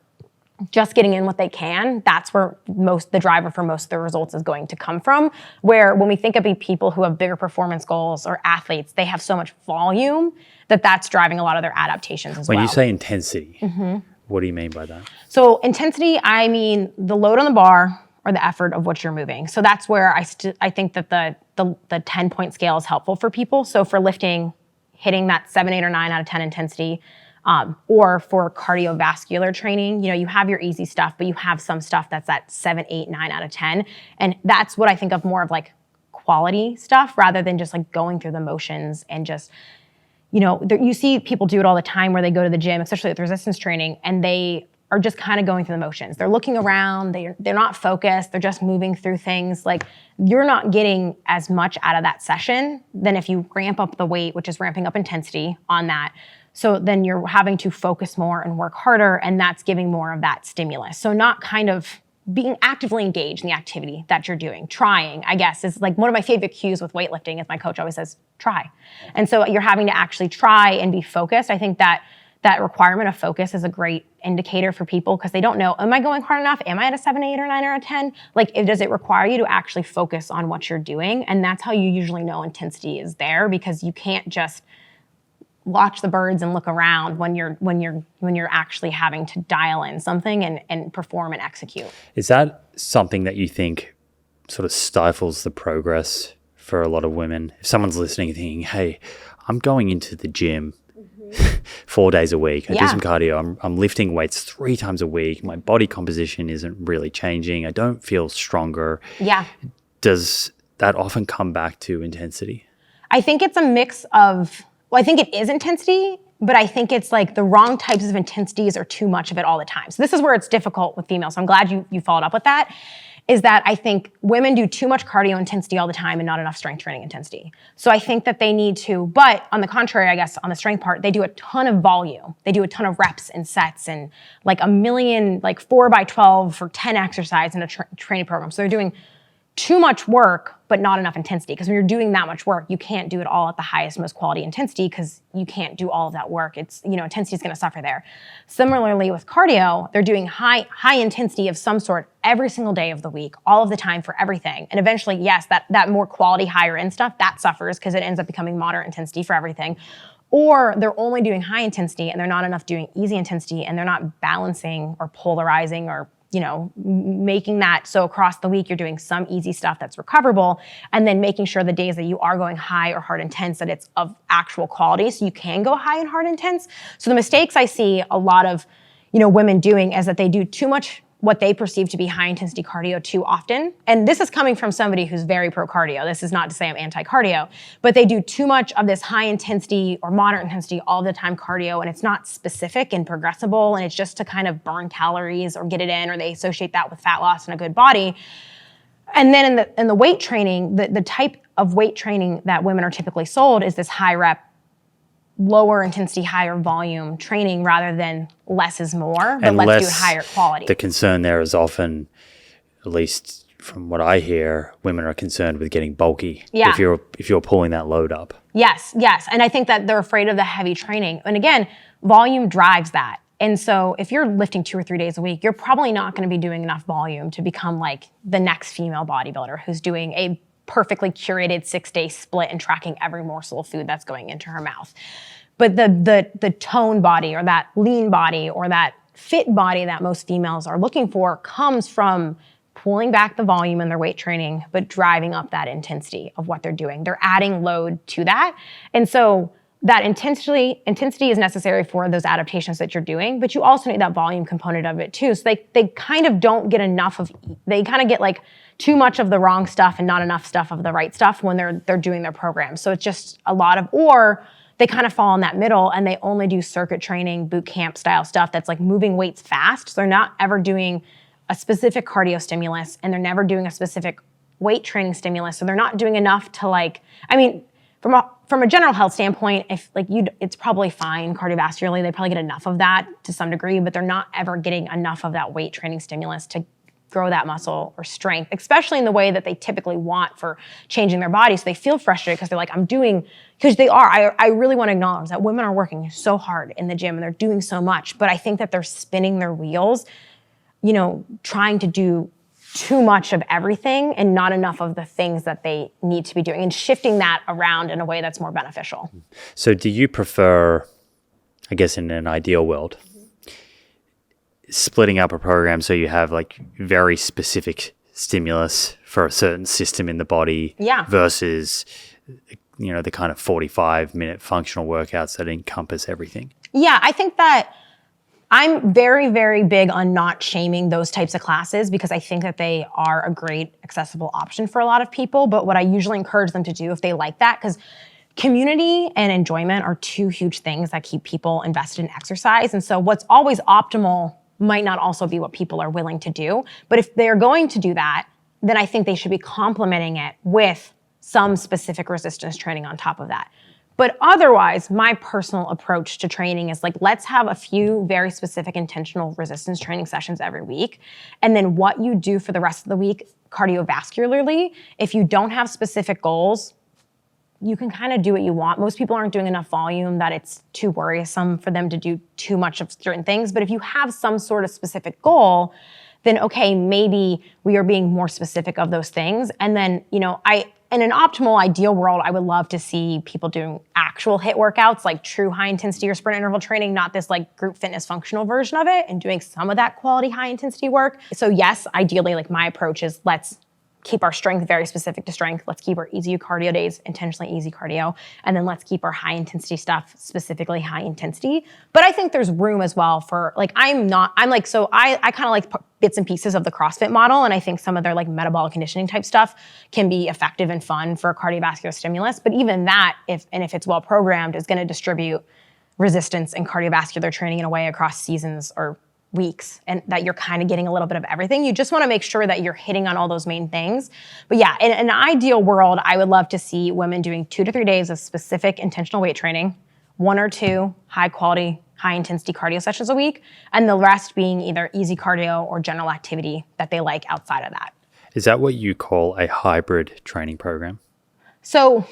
just getting in what they can, that's where the driver for most of the results is going to come from. Where when we think of people who have bigger performance goals or athletes, they have so much volume that's driving a lot of their adaptations as well. When you say intensity, what do you mean by that? So intensity, I mean the load on the bar or the effort of what you're moving. So that's where I think that the 10-point scale is helpful for people. So for lifting, hitting that 7, 8, or 9 out of 10 intensity, or for cardiovascular training, you have your easy stuff, but you have some stuff that's at 7, 8, 9 out of 10. And that's what I think of more of like quality stuff rather than just like going through the motions and just, you see people do it all the time where they go to the gym, especially with resistance training, and they are just kind of going through the motions. They're looking around, they're not focused, they're just moving through things. Like you're not getting as much out of that session than if you ramp up the weight, which is ramping up intensity on that. So then you're having to focus more and work harder, and that's giving more of that stimulus. So not kind of being actively engaged in the activity that you're doing. Trying, I guess, is like one of my favorite cues with weightlifting, as my coach always says, try. And so you're having to actually try and be focused. I think that requirement of focus is a great indicator for people because they don't know, am I going hard enough? Am I at a 7, 8, or 9, or a 10? Like, does it require you to actually focus on what you're doing? And that's how you usually know intensity is there, because you can't just watch the birds and look around when you're actually having to dial in something and perform and execute. Is that something that you think sort of stifles the progress for a lot of women. If someone's listening thinking, hey, I'm going into the gym 4 days a week. I do some cardio. I'm lifting weights 3 times a week. My body composition isn't really changing. I don't feel stronger. Yeah. Does that often come back to intensity? I think it's a mix of, I think it is intensity, but I think it's like the wrong types of intensities or too much of it all the time. So this is where it's difficult with females. So I'm glad you followed up with that. Is that I think women do too much cardio intensity all the time and not enough strength training intensity. So I think that they need to, but on the contrary, I guess on the strength part, they do a ton of volume. They do a ton of reps and sets and like a million, like 4x12 for 10 exercise in a training program. So they're doing too much work, but not enough intensity. Because when you're doing that much work, you can't do it all at the highest, most quality intensity because you can't do all of that work. It's, intensity is going to suffer there. Similarly with cardio, they're doing high intensity of some sort every single day of the week, all of the time for everything. And eventually, yes, that more quality, higher end stuff, that suffers because it ends up becoming moderate intensity for everything. Or they're only doing high intensity and they're not enough doing easy intensity and they're not balancing or polarizing or making that so across the week you're doing some easy stuff that's recoverable and then making sure the days that you are going high or hard intense that it's of actual quality so you can go high and hard intense. So the mistakes I see a lot of women doing is that they do too much what they perceive to be high intensity cardio too often. And this is coming from somebody who's very pro cardio. This is not to say I'm anti cardio, but they do too much of this high intensity or moderate intensity all the time cardio and it's not specific and progressible and it's just to kind of burn calories or get it in or they associate that with fat loss and a good body. And then in the weight training, the type of weight training that women are typically sold is this high rep, lower intensity, higher volume training rather than less is more, but let's do it higher quality. The concern there is often, at least from what I hear, women are concerned with getting bulky. Yeah. If you're pulling that load up. Yes. And I think that they're afraid of the heavy training. And again, volume drives that. And so if you're lifting 2 or 3 days a week, you're probably not going to be doing enough volume to become like the next female bodybuilder who's doing a perfectly curated 6-day split and tracking every morsel of food that's going into her mouth. But the tone body or that lean body or that fit body that most females are looking for comes from pulling back the volume in their weight training, but driving up that intensity of what they're doing. They're adding load to that. And so that intensity is necessary for those adaptations that you're doing, but you also need that volume component of it too. So they kind of don't get they kind of get like too much of the wrong stuff and not enough stuff of the right stuff when they're doing their program. So it's just a lot of, or they kind of fall in that middle and they only do circuit training, boot camp style stuff that's like moving weights fast. So they're not ever doing a specific cardio stimulus and they're never doing a specific weight training stimulus. So they're not doing enough to from a general health standpoint, it's probably fine cardiovascularly. They probably get enough of that to some degree, but they're not ever getting enough of that weight training stimulus to grow that muscle or strength, especially in the way that they typically want for changing their body. So they feel frustrated because they're like, because they are. I really want to acknowledge that women are working so hard in the gym and they're doing so much, but I think that they're spinning their wheels, trying to do too much of everything and not enough of the things that they need to be doing and shifting that around in a way that's more beneficial. So do you prefer, I guess in an ideal world, splitting up a program so you have like very specific stimulus for a certain system in the body versus, the kind of 45-minute functional workouts that encompass everything? Yeah, I think that I'm very, very big on not shaming those types of classes because I think that they are a great accessible option for a lot of people. But what I usually encourage them to do if they like that, because community and enjoyment are 2 huge things that keep people invested in exercise. And so what's always optimal might not also be what people are willing to do. But if they're going to do that, then I think they should be complementing it with some specific resistance training on top of that. But otherwise, my personal approach to training is like, let's have a few very specific intentional resistance training sessions every week. And then what you do for the rest of the week cardiovascularly, if you don't have specific goals, you can kind of do what you want. Most people aren't doing enough volume that it's too worrisome for them to do too much of certain things. But if you have some sort of specific goal, then okay, maybe we are being more specific of those things. And then, in an optimal, ideal world, I would love to see people doing actual HIIT workouts, like true high intensity or sprint interval training, not this like group fitness functional version of it, and doing some of that quality high intensity work. So yes, ideally, like my approach is let's keep our strength very specific to strength. Let's keep our easy cardio days intentionally easy cardio. And then let's keep our high intensity stuff specifically high intensity. But I think there's room as well for like, I kind of like bits and pieces of the CrossFit model. And I think some of their like metabolic conditioning type stuff can be effective and fun for cardiovascular stimulus. But even that, if it's well programmed, is going to distribute resistance and cardiovascular training in a way across seasons or weeks, and that you're kind of getting a little bit of everything. You just want to make sure that you're hitting on all those main things. But yeah, in an ideal world, I would love to see women doing 2 to 3 days of specific intentional weight training, 1 or 2 high quality, high intensity cardio sessions a week, and the rest being either easy cardio or general activity that they like outside of that. Is that what you call a hybrid training program? So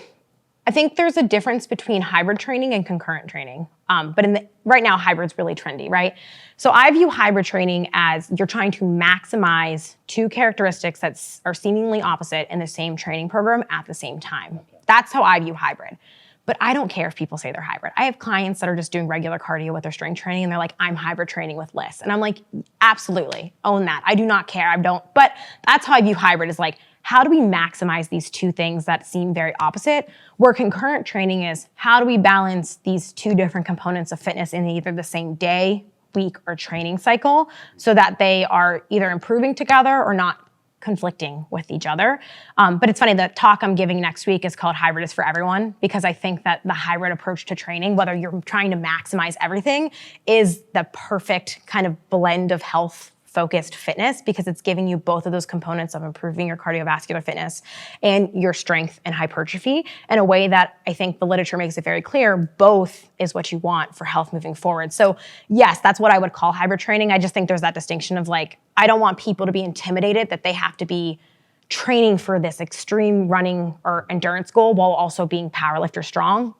I think there's a difference between hybrid training and concurrent training. But right now, hybrid's really trendy, right? So I view hybrid training as you're trying to maximize 2 characteristics that are seemingly opposite in the same training program at the same time. That's how I view hybrid. But I don't care if people say they're hybrid. I have clients that are just doing regular cardio with their strength training, and they're like, I'm hybrid training with Liz. And I'm like, absolutely, own that. I do not care, but that's how I view hybrid, is like, how do we maximize these 2 things that seem very opposite? Where concurrent training is, how do we balance these 2 different components of fitness in either the same day, week, or training cycle so that they are either improving together or not conflicting with each other. But it's funny, the talk I'm giving next week is called Hybrid is for Everyone, because I think that the hybrid approach to training, whether you're trying to maximize everything, is the perfect kind of blend of health focused fitness, because it's giving you both of those components of improving your cardiovascular fitness and your strength and hypertrophy in a way that I think the literature makes it very clear both is what you want for health moving forward. So yes, that's what I would call hybrid training. I just think there's that distinction of like, I don't want people to be intimidated that they have to be training for this extreme running or endurance goal while also being powerlifter strong.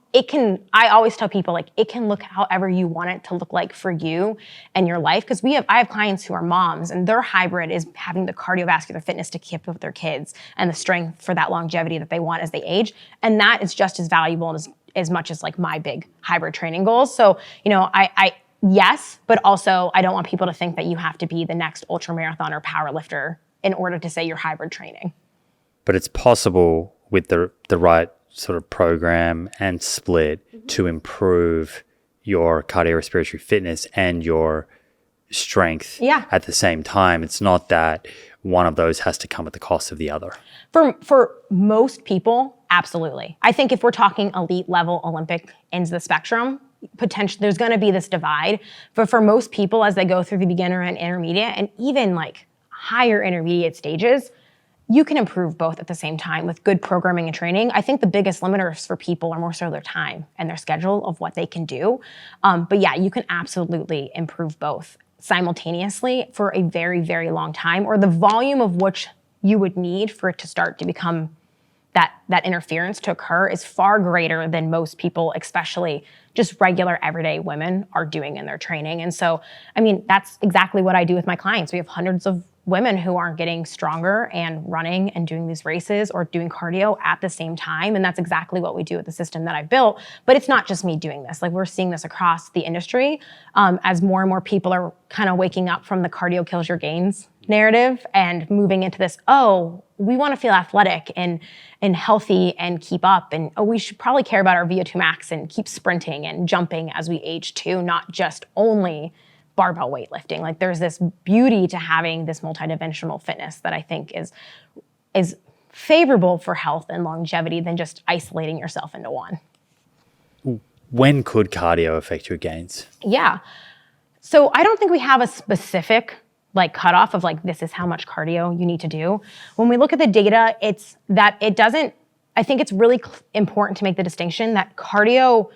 I always tell people, like, it can look however you want it to look like for you and your life. Because I have clients who are moms, and their hybrid is having the cardiovascular fitness to keep up with their kids and the strength for that longevity that they want as they age. And that is just as valuable as much as like my big hybrid training goals. So, yes, but also I don't want people to think that you have to be the next ultra marathoner power lifter in order to say you're hybrid training. But it's possible with the right sort of program and split to improve your cardiorespiratory fitness and your strength at the same time. It's not that one of those has to come at the cost of the other. For most people, absolutely. I think if we're talking elite level Olympic ends of the spectrum, potentially there's going to be this divide. But for most people, as they go through the beginner and intermediate and even like higher intermediate stages, you can improve both at the same time with good programming and training. I think the biggest limiters for people are more so their time and their schedule of what they can do. But yeah, you can absolutely improve both simultaneously for a very, very long time, or the volume of which you would need for it to start to become that interference to occur is far greater than most people, especially just regular everyday women, are doing in their training. And so, I mean, that's exactly what I do with my clients. We have hundreds of women who aren't getting stronger and running and doing these races or doing cardio at the same time. And that's exactly what we do with the system that I've built. But it's not just me doing this. Like, we're seeing this across the industry as more and more people are kind of waking up from the cardio kills your gains narrative and moving into this, we want to feel athletic and healthy and keep up. And we should probably care about our VO2 max and keep sprinting and jumping as we age too, not just only barbell weightlifting. Like, there's this beauty to having this multidimensional fitness that I think is favorable for health and longevity than just isolating yourself into one. When could cardio affect your gains? Yeah. So I don't think we have a specific cutoff of this is how much cardio you need to do. When we look at the data, I think it's really important to make the distinction that cardio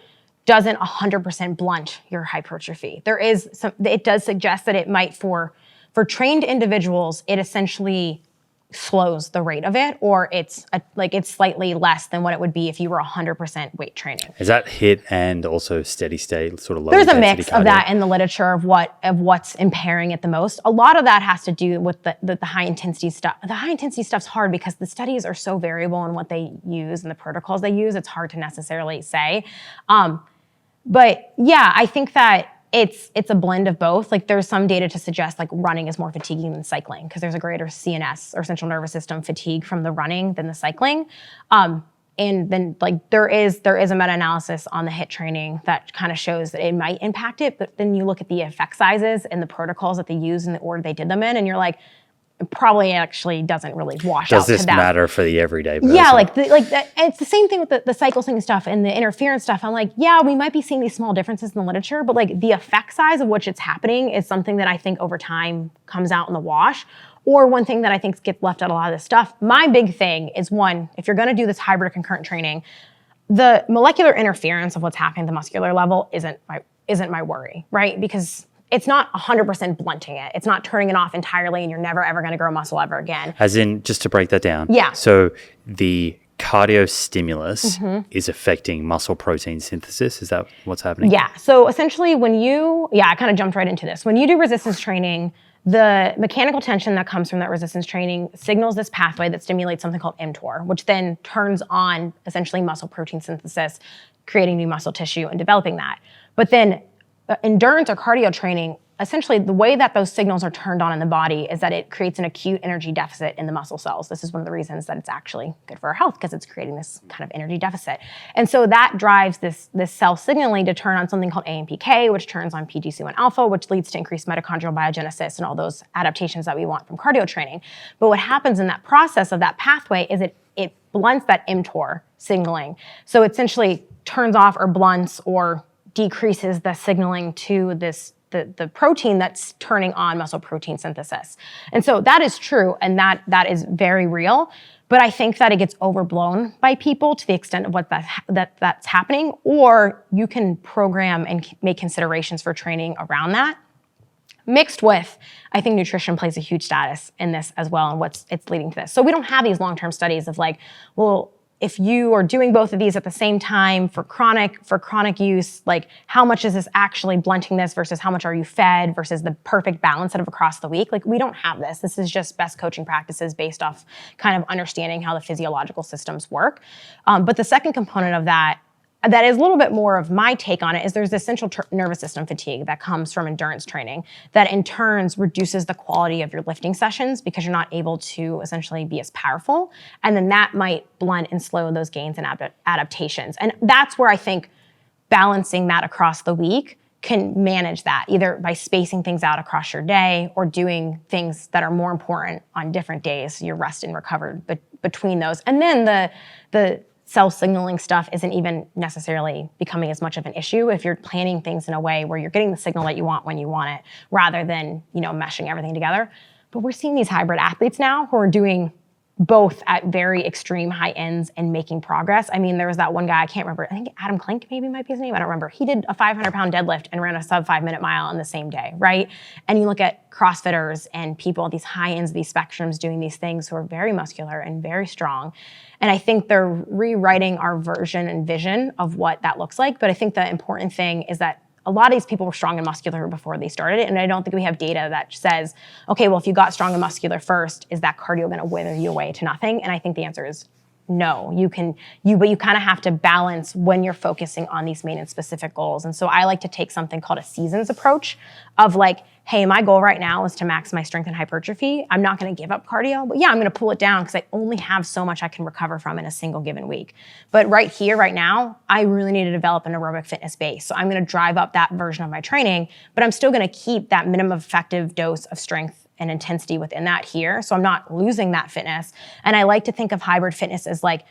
doesn't 100% blunt your hypertrophy. It does suggest that it might, for trained individuals, it essentially slows the rate of it, or it's slightly less than what it would be if you were 100% weight training. Is that HIIT and also steady state sort of low There's intensity a mix cardio? of that in the literature of what's impairing it the most. A lot of that has to do with the high intensity stuff. The high intensity stuff's hard because the studies are so variable in what they use and the protocols they use. It's hard to necessarily say. But yeah, I think that it's a blend of both. Like there's some data to suggest like running is more fatiguing than cycling because there's a greater CNS or central nervous system fatigue from the running than the cycling. And then like there is a meta-analysis on the HIIT training that kind of shows that it might impact it, but then you look at the effect sizes and the protocols that they use and the order they did them in, and you're like, it probably actually doesn't really wash out Does to this that. matter for the everyday person? Yeah, it's the same thing with the cycling stuff and the interference stuff. I'm like, yeah, we might be seeing these small differences in the literature, but like the effect size of which it's happening is something that I think over time comes out in the wash. Or one thing that I think gets left out a lot of this stuff. My big thing is one, if you're gonna do this hybrid concurrent training, the molecular interference of what's happening at the muscular level isn't my worry, right? Because it's not 100% blunting it. It's not turning it off entirely and you're never ever gonna grow muscle ever again. As in, just to break that down. Yeah. So the cardio stimulus is affecting muscle protein synthesis. Is that what's happening? Yeah, so essentially I kind of jumped right into this. When you do resistance training, the mechanical tension that comes from that resistance training signals this pathway that stimulates something called mTOR, which then turns on essentially muscle protein synthesis, creating new muscle tissue and developing that. But then endurance or cardio training, essentially the way that those signals are turned on in the body is that it creates an acute energy deficit in the muscle cells. This is one of the reasons that it's actually good for our health because it's creating this kind of energy deficit. And so that drives this cell signaling to turn on something called AMPK, which turns on PGC1 alpha, which leads to increased mitochondrial biogenesis and all those adaptations that we want from cardio training. But what happens in that process of that pathway is it blunts that mTOR signaling. So it essentially turns off or blunts or decreases the signaling to the protein that's turning on muscle protein synthesis. And so that is true, and that is very real. But I think that it gets overblown by people to the extent of what that's happening, or you can program and make considerations for training around that. Mixed with, I think nutrition plays a huge status in this as well, and it's leading to this. So we don't have these long-term studies of like, well, if you are doing both of these at the same time for chronic use, like how much is this actually blunting this versus how much are you fed versus the perfect balance of across the week? Like we don't have this. This is just best coaching practices based off kind of understanding how the physiological systems work. But the second component of that is a little bit more of my take on it is there's this central nervous system fatigue that comes from endurance training that in turns reduces the quality of your lifting sessions because you're not able to essentially be as powerful. And then that might blunt and slow those gains and adaptations. And that's where I think balancing that across the week can manage that either by spacing things out across your day or doing things that are more important on different days. So you're rested and recovered between those. And then the cell signaling stuff isn't even necessarily becoming as much of an issue if you're planning things in a way where you're getting the signal that you want when you want it, rather than, meshing everything together. But we're seeing these hybrid athletes now who are doing both at very extreme high ends and making progress. I mean, there was that one guy, I can't remember, I think Adam Klink maybe might be his name, I don't remember. He did a 500-pound deadlift and ran a sub 5-minute mile in the same day, right? And you look at CrossFitters and people at these high ends of these spectrums doing these things who are very muscular and very strong. And I think they're rewriting our version and vision of what that looks like. But I think the important thing is that a lot of these people were strong and muscular before they started it. And I don't think we have data that says, okay, well, if you got strong and muscular first, is that cardio gonna wither you away to nothing? And I think the answer is no. But you kind of have to balance when you're focusing on these maintenance specific goals. And so I like to take something called a seasons approach of like, hey, my goal right now is to max my strength and hypertrophy. I'm not gonna give up cardio, but yeah, I'm gonna pull it down because I only have so much I can recover from in a single given week. But right here, right now, I really need to develop an aerobic fitness base. So I'm gonna drive up that version of my training, but I'm still gonna keep that minimum effective dose of strength and intensity within that here. So I'm not losing that fitness. And I like to think of hybrid fitness as like,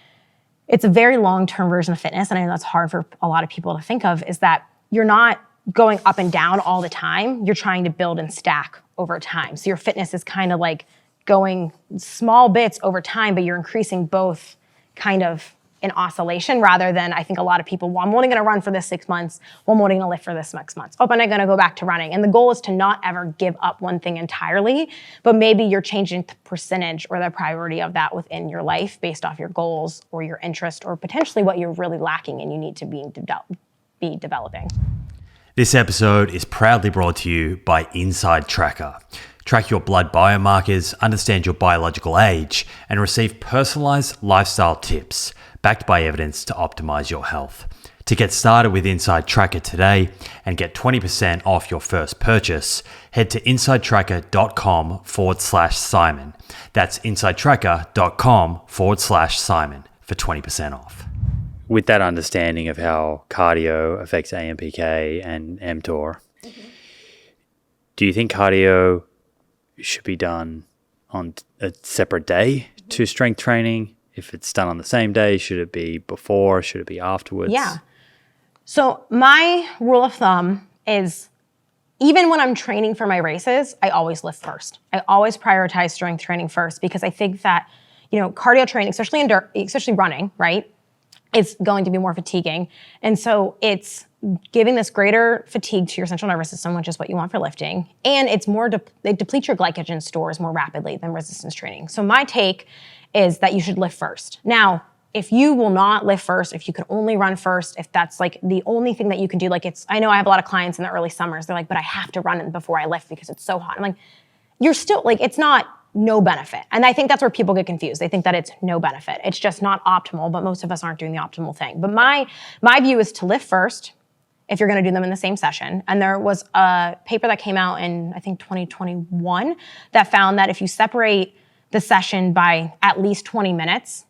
it's a very long-term version of fitness. And I know that's hard for a lot of people to think of, is that you're not going up and down all the time. You're trying to build and stack over time. So your fitness is kind of like going small bits over time, but you're increasing both kind of in oscillation rather than, I think a lot of people, well, I'm only gonna run for this 6 months, well, I'm only gonna lift for this next month. Oh, but I'm gonna go back to running. And the goal is to not ever give up one thing entirely, but maybe you're changing the percentage or the priority of that within your life based off your goals or your interest or potentially what you're really lacking and you need to be developing. This episode is proudly brought to you by Inside Tracker. Track your blood biomarkers, understand your biological age, and receive personalized lifestyle tips backed by evidence to optimize your health. To get started with Inside Tracker today and get 20% off your first purchase, head to insidetracker.com/Simon. That's insidetracker.com/Simon for 20% off. With that understanding of how cardio affects AMPK and mTOR, do you think cardio should be done on a separate day to strength training? If it's done on the same day, should it be before? Should it be afterwards? Yeah. So my rule of thumb is even when I'm training for my races, I always lift first. I always prioritize strength training first because I think that, cardio training, especially running, right, is going to be more fatiguing. And so it's giving this greater fatigue to your central nervous system, which is what you want for lifting. And it's they deplete your glycogen stores more rapidly than resistance training. So my take is that you should lift first. Now, if you will not lift first, if you can only run first, if that's like the only thing that you can do, I know I have a lot of clients in the early summers, they're like, but I have to run before I lift because it's so hot. I'm like, you're still it's not no benefit. And I think that's where people get confused. They think that it's no benefit. It's just not optimal, but most of us aren't doing the optimal thing. But my view is to lift first if you're gonna do them in the same session. And there was a paper that came out in, I think, 2021 that found that if you separate the session by at least 20 minutes,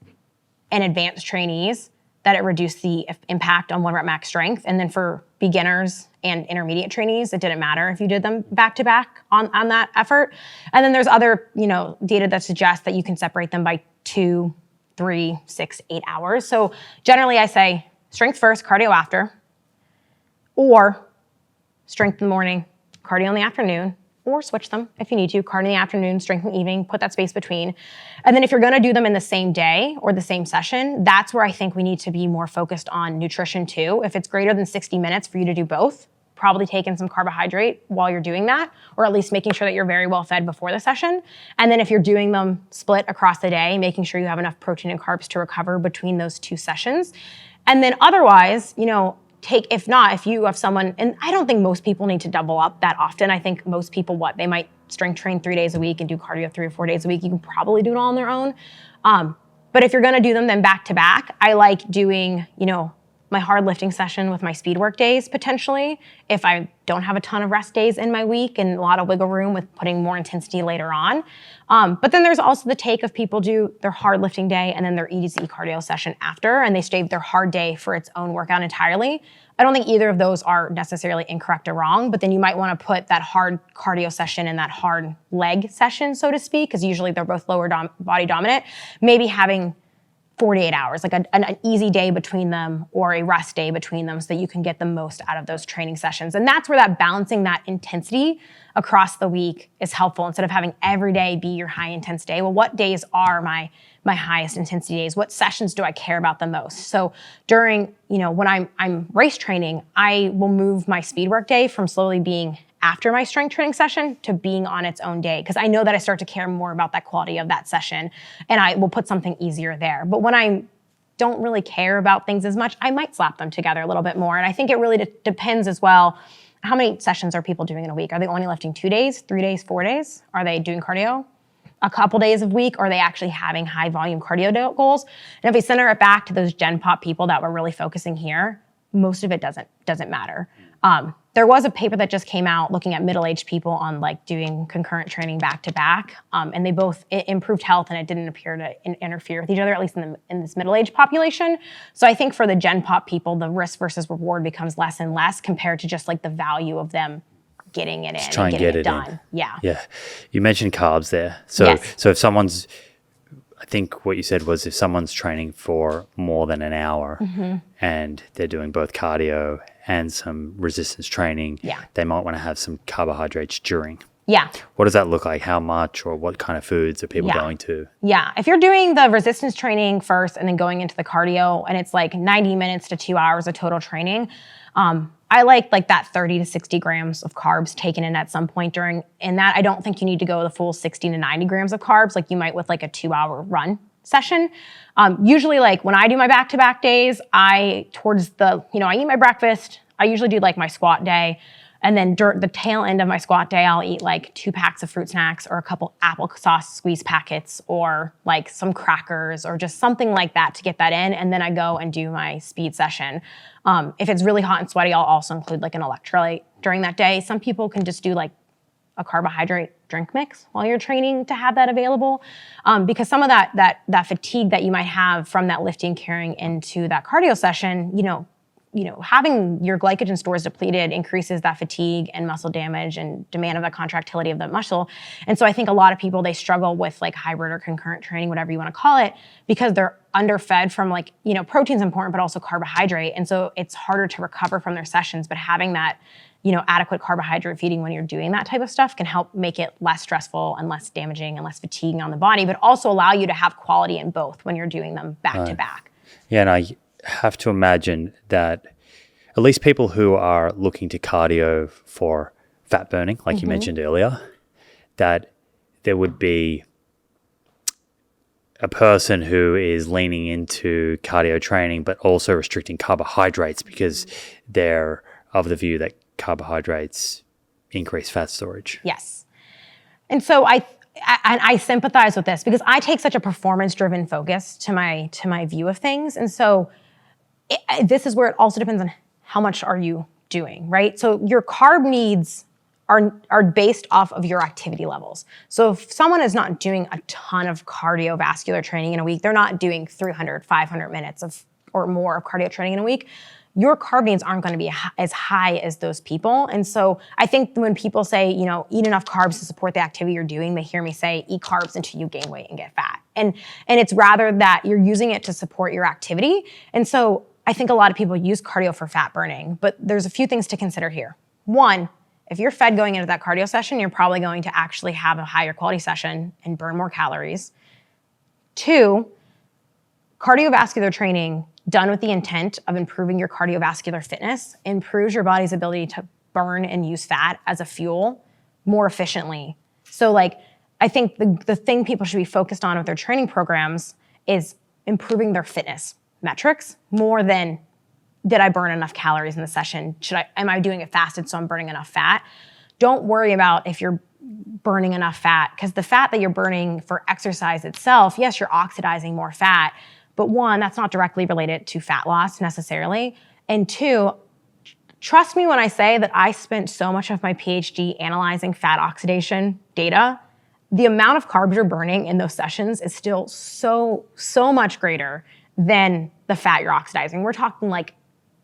and advanced trainees, that it reduced the impact on 1 rep max strength. And then for beginners and intermediate trainees, it didn't matter if you did them back to back on that effort. And then there's other, data that suggests that you can separate them by 2, 3, 6, 8 hours. So generally I say strength first, cardio after, or strength in the morning, cardio in the afternoon, or switch them if you need to, cardio in the afternoon, strength in the evening, put that space between. And then if you're gonna do them in the same day or the same session, that's where I think we need to be more focused on nutrition too. If it's greater than 60 minutes for you to do both, probably take in some carbohydrate while you're doing that, or at least making sure that you're very well fed before the session. And then if you're doing them split across the day, making sure you have enough protein and carbs to recover between those 2 sessions. And then otherwise, if you have someone, and I don't think most people need to double up that often. I think most people, they might strength train 3 days a week and do cardio 3 or 4 days a week. You can probably do it all on their own. But if you're gonna do them then back to back, I like doing, my hard lifting session with my speed work days potentially, if I don't have a ton of rest days in my week and a lot of wiggle room with putting more intensity later on. But then there's also the take of people do their hard lifting day and then their easy cardio session after, and they save their hard day for its own workout entirely. I don't think either of those are necessarily incorrect or wrong, but then you might wanna put that hard cardio session and that hard leg session, so to speak, because usually they're both lower body dominant, maybe having 48 hours, like an easy day between them or a rest day between them so that you can get the most out of those training sessions. And that's where that balancing that intensity across the week is helpful instead of having every day be your high intense day. Well, what days are my highest intensity days? What sessions do I care about the most? So during, when I'm race training, I will move my speed work day from slowly being after my strength training session to being on its own day, because I know that I start to care more about that quality of that session and I will put something easier there. But when I don't really care about things as much, I might slap them together a little bit more. And I think it really depends as well, how many sessions are people doing in a week? Are they only lifting 2 days, 3 days, 4 days? Are they doing cardio a couple days a week? Or are they actually having high volume cardio goals? And if we center it back to those Gen Pop people that we're really focusing here, most of it doesn't matter. There was a paper that just came out looking at middle-aged people on doing concurrent training back to back, and they both improved health and it didn't appear to interfere with each other, at least in this middle-aged population. So I think for the Gen Pop people, the risk versus reward becomes less and less compared to just the value of them getting it in and getting it done. Yeah. You mentioned carbs there. So yes. So if someone's, I think what you said was if someone's training for more than an hour and they're doing both cardio and some resistance training, they might want to have some carbohydrates during. Yeah. What does that look like? How much or what kind of foods are people going to? Yeah. If you're doing the resistance training first and then going into the cardio and it's 90 minutes to 2 hours of total training, I like that 30 to 60 grams of carbs taken in at some point during, in that I don't think you need to go the full 60 to 90 grams of carbs like you might with a 2-hour run session. Usually when I do my back-to-back days, I eat my breakfast. I usually do my squat day. And then the tail end of my squat day, I'll eat like 2 packs of fruit snacks or a couple applesauce squeeze packets or like some crackers or just something like that to get that in. And then I go and do my speed session. If it's really hot and sweaty, I'll also include like an electrolyte during that day. Some people can just do like a carbohydrate drink mix while you're training to have that available. Because some of that fatigue that you might have from that lifting carrying into that cardio session, having your glycogen stores depleted increases that fatigue and muscle damage and demand of the contractility of the muscle. And so I think a lot of people, they struggle with like hybrid or concurrent training, whatever you want to call it, because they're underfed from like, protein's important, but also carbohydrate. And so it's harder to recover from their sessions, but having that, adequate carbohydrate feeding when you're doing that type of stuff can help make it less stressful and less damaging and less fatiguing on the body, but also allow you to have quality in both when you're doing them back to back. Yeah, and I have to imagine that at least people who are looking to cardio for fat burning, like you mentioned earlier, that there would be a person who is leaning into cardio training but also restricting carbohydrates because they're of the view that carbohydrates increase fat storage. Yes. And so I sympathize with this because I take such a performance-driven focus to my view of things. And so this is where it also depends on how much are you doing, right? So your carb needs are based off of your activity levels. So if someone is not doing a ton of cardiovascular training in a week, they're not doing 300, 500 minutes or more of cardio training in a week, your carb needs aren't going to be as high as those people. And so I think when people say, eat enough carbs to support the activity you're doing, they hear me say, eat carbs until you gain weight and get fat. And it's rather that you're using it to support your activity. And so I think a lot of people use cardio for fat burning, but there's a few things to consider here. One, if you're fed going into that cardio session, you're probably going to actually have a higher quality session and burn more calories. Two, cardiovascular training done with the intent of improving your cardiovascular fitness improves your body's ability to burn and use fat as a fuel more efficiently. So I think the thing people should be focused on with their training programs is improving their fitness metrics more than did I burn enough calories in the session? Am I doing it fasted so I'm burning enough fat? Don't worry about if you're burning enough fat, because the fat that you're burning for exercise itself, yes, you're oxidizing more fat, but one, that's not directly related to fat loss necessarily. And two, trust me when I say that I spent so much of my PhD analyzing fat oxidation data. The amount of carbs you're burning in those sessions is still so much greater than the fat you're oxidizing. We're talking like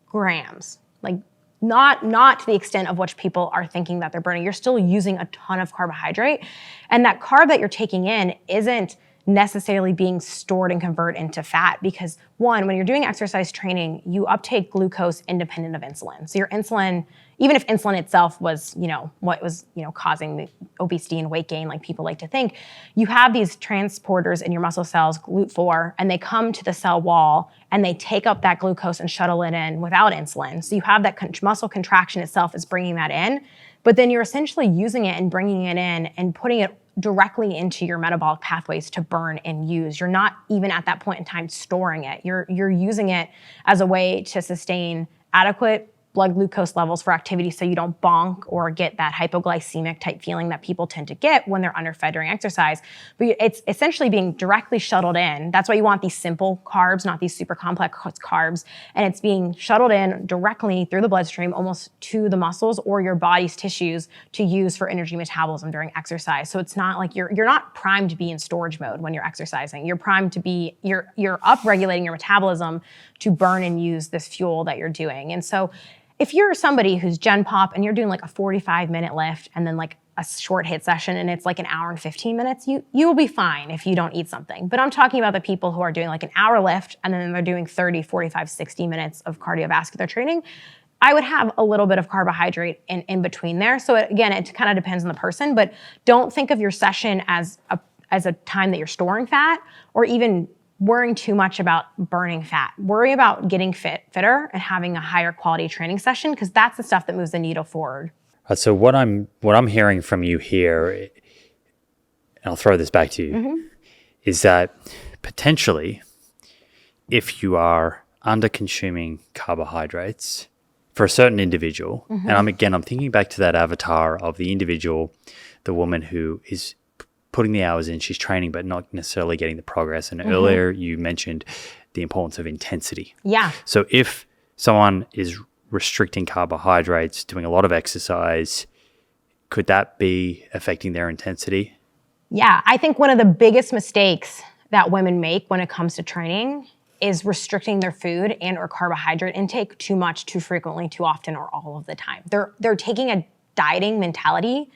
grams, like not to the extent of which people are thinking that they're burning. You're still using a ton of carbohydrate, and that carb that you're taking in isn't necessarily being stored and converted into fat, because one, when you're doing exercise training, you uptake glucose independent of insulin. So your insulin, even if insulin itself was, what was, causing the obesity and weight gain, like people like to think, you have these transporters in your muscle cells, GLUT4, and they come to the cell wall and they take up that glucose and shuttle it in without insulin. So you have that muscle contraction itself is bringing that in, but then you're essentially using it and bringing it in and putting it directly into your metabolic pathways to burn and use. You're not even at that point in time storing it. You're using it as a way to sustain adequate blood glucose levels for activity so you don't bonk or get that hypoglycemic type feeling that people tend to get when they're underfed during exercise. But it's essentially being directly shuttled in. That's why you want these simple carbs, not these super complex carbs. And it's being shuttled in directly through the bloodstream almost to the muscles or your body's tissues to use for energy metabolism during exercise. So it's not like you're not primed to be in storage mode when you're exercising. You're primed to be, you're upregulating your metabolism to burn and use this fuel that you're doing. And so if you're somebody who's Gen Pop and you're doing like a 45-minute lift and then like a short hit session and it's like an hour and 15 minutes, you will be fine if you don't eat something. But I'm talking about the people who are doing like an hour lift and then they're doing 30, 45, 60 minutes of cardiovascular training. I would have a little bit of carbohydrate in between there. So again, it kind of depends on the person, but don't think of your session as a time that you're storing fat or even worrying too much about burning fat. Worry about getting fitter and having a higher quality training session, because that's the stuff that moves the needle forward. So what I'm hearing from you here, and I'll throw this back to you, is that potentially if you are under consuming carbohydrates for a certain individual, and I'm thinking back to that avatar of the individual, the woman who is putting the hours in, she's training, but not necessarily getting the progress. And earlier you mentioned the importance of intensity. Yeah. So if someone is restricting carbohydrates, doing a lot of exercise, could that be affecting their intensity? Yeah, I think one of the biggest mistakes that women make when it comes to training is restricting their food and or carbohydrate intake too much, too frequently, too often, or all of the time. They're taking a dieting mentality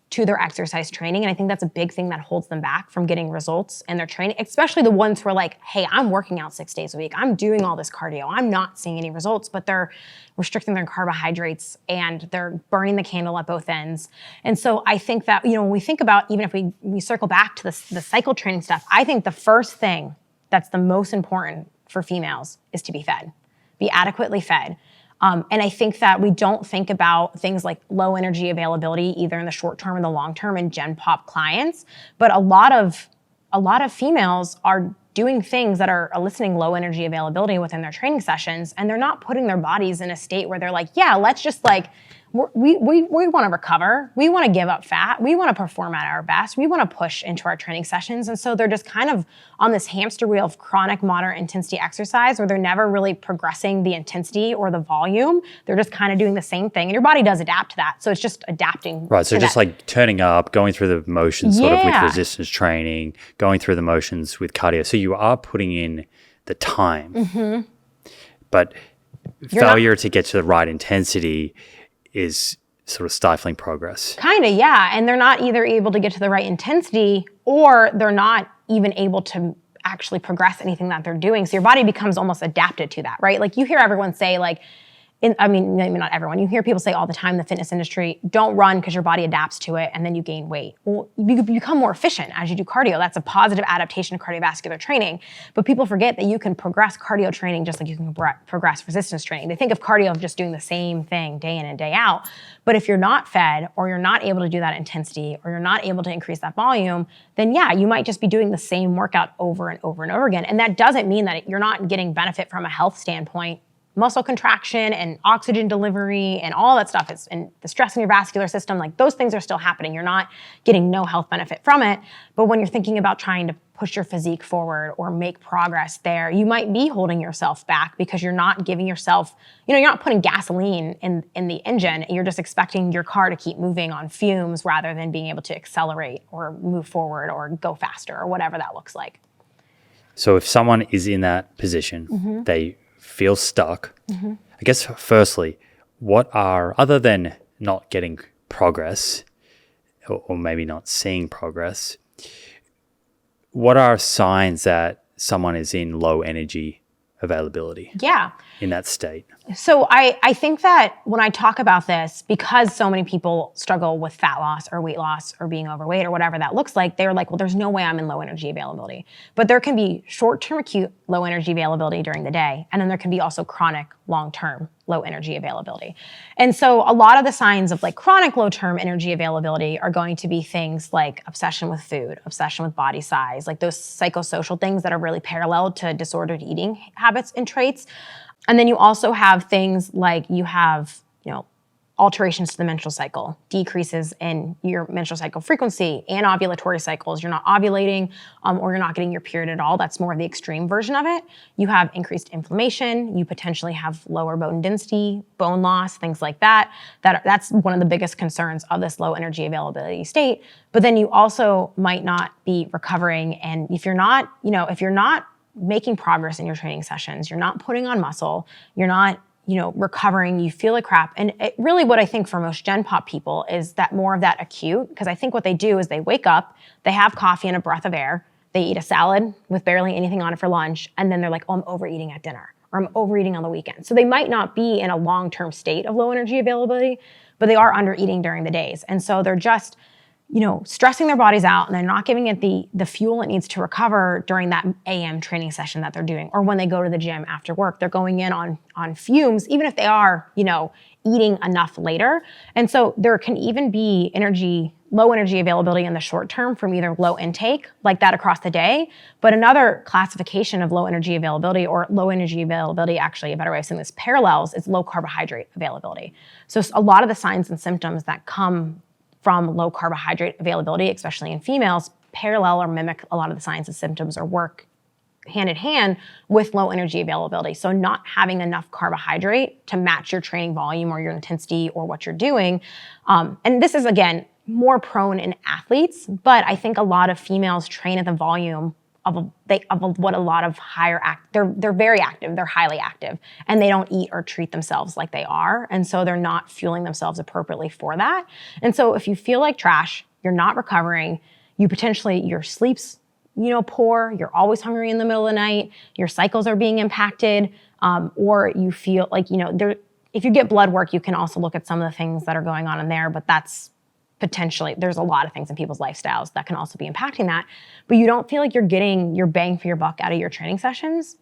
to their exercise training, and I think that's a big thing that holds them back from getting results in their training, especially the ones who are like, hey, I'm working out 6 days a week, I'm doing all this cardio, I'm not seeing any results, but they're restricting their carbohydrates and they're burning the candle at both ends. And so I think that, when we think about, even if we circle back to the cycle training stuff, I think the first thing that's the most important for females is to be fed, be adequately fed. And I think that we don't think about things like low energy availability, either in the short term or the long term, in Gen Pop clients. But a lot of females are doing things that are eliciting low energy availability within their training sessions, and they're not putting their bodies in a state where they're like, yeah, let's just we want to recover. We want to give up fat. We want to perform at our best. We want to push into our training sessions. And so they're just kind of on this hamster wheel of chronic moderate intensity exercise where they're never really progressing the intensity or the volume. They're just kind of doing the same thing. And your body does adapt to that. So it's just adapting. Right. So just like turning up, going through the motions sort of with resistance training, going through the motions with cardio. So you are putting in the time. But failure to get to the right intensity is sort of stifling progress. Kind of, yeah. And they're not either able to get to the right intensity, or they're not even able to actually progress anything that they're doing. So your body becomes almost adapted to that, right? Like you hear everyone say maybe not everyone. You hear people say all the time in the fitness industry, don't run because your body adapts to it and then you gain weight. Well, you become more efficient as you do cardio. That's a positive adaptation to cardiovascular training. But people forget that you can progress cardio training just like you can progress resistance training. They think of cardio of just doing the same thing day in and day out. But if you're not fed, or you're not able to do that intensity, or you're not able to increase that volume, then yeah, you might just be doing the same workout over and over and over again. And that doesn't mean that you're not getting benefit from a health standpoint. Muscle contraction and oxygen delivery and all that stuff and the stress in your vascular system, like those things are still happening. You're not getting no health benefit from it. But when you're thinking about trying to push your physique forward or make progress there, you might be holding yourself back because you're not giving yourself, you're not putting gasoline in the engine. You're just expecting your car to keep moving on fumes rather than being able to accelerate or move forward or go faster or whatever that looks like. So if someone is in that position, they feel stuck. I guess firstly, what are, other than not getting progress or maybe not seeing progress, what are signs that someone is in low energy availability? Yeah. In that state? So I think that when I talk about this, because so many people struggle with fat loss or weight loss or being overweight or whatever that looks like, they're like, well, there's no way I'm in low energy availability. But there can be short-term acute low energy availability during the day. And then there can be also chronic long-term low energy availability. And so a lot of the signs of like chronic low-term energy availability are going to be things like obsession with food, obsession with body size, like those psychosocial things that are really parallel to disordered eating habits and traits. And then you also have things like you have, alterations to the menstrual cycle, decreases in your menstrual cycle frequency and ovulatory cycles. You're not ovulating or you're not getting your period at all. That's more of the extreme version of it. You have increased inflammation. You potentially have lower bone density, bone loss, things like that. That's one of the biggest concerns of this low energy availability state. But then you also might not be recovering. And if you're not making progress in your training sessions, you're not putting on muscle, you're not recovering, you feel like crap. And really what I think for most Gen Pop people is that more of that acute, because I think what they do is they wake up, they have coffee and a breath of air, they eat a salad with barely anything on it for lunch, and then they're like, oh, I'm overeating at dinner, or I'm overeating on the weekend. So they might not be in a long-term state of low energy availability, but they are under eating during the days. And so they're just stressing their bodies out, and they're not giving it the fuel it needs to recover during that AM training session that they're doing, or when they go to the gym after work. They're going in on fumes, even if they are, eating enough later. And so there can even be energy low energy availability in the short term from either low intake, like that across the day. But another classification of low energy availability, or low energy availability, actually a better way of saying this, parallels, is low carbohydrate availability. So a lot of the signs and symptoms that come from low carbohydrate availability, especially in females, parallel or mimic a lot of the signs and symptoms or work hand in hand with low energy availability. So not having enough carbohydrate to match your training volume or your intensity or what you're doing. And this is, again, more prone in athletes, but I think a lot of females train at the volume of what a lot of they're very active, they're highly active, and they don't eat or treat themselves like they are. And so they're not fueling themselves appropriately for that. And so if you feel like trash, you're not recovering, your sleep's poor, you're always hungry in the middle of the night, your cycles are being impacted, or you feel like, if you get blood work, you can also look at some of the things that are going on in there, but that's potentially, there's a lot of things in people's lifestyles that can also be impacting that, but you don't feel like you're getting your bang for your buck out of your training sessions,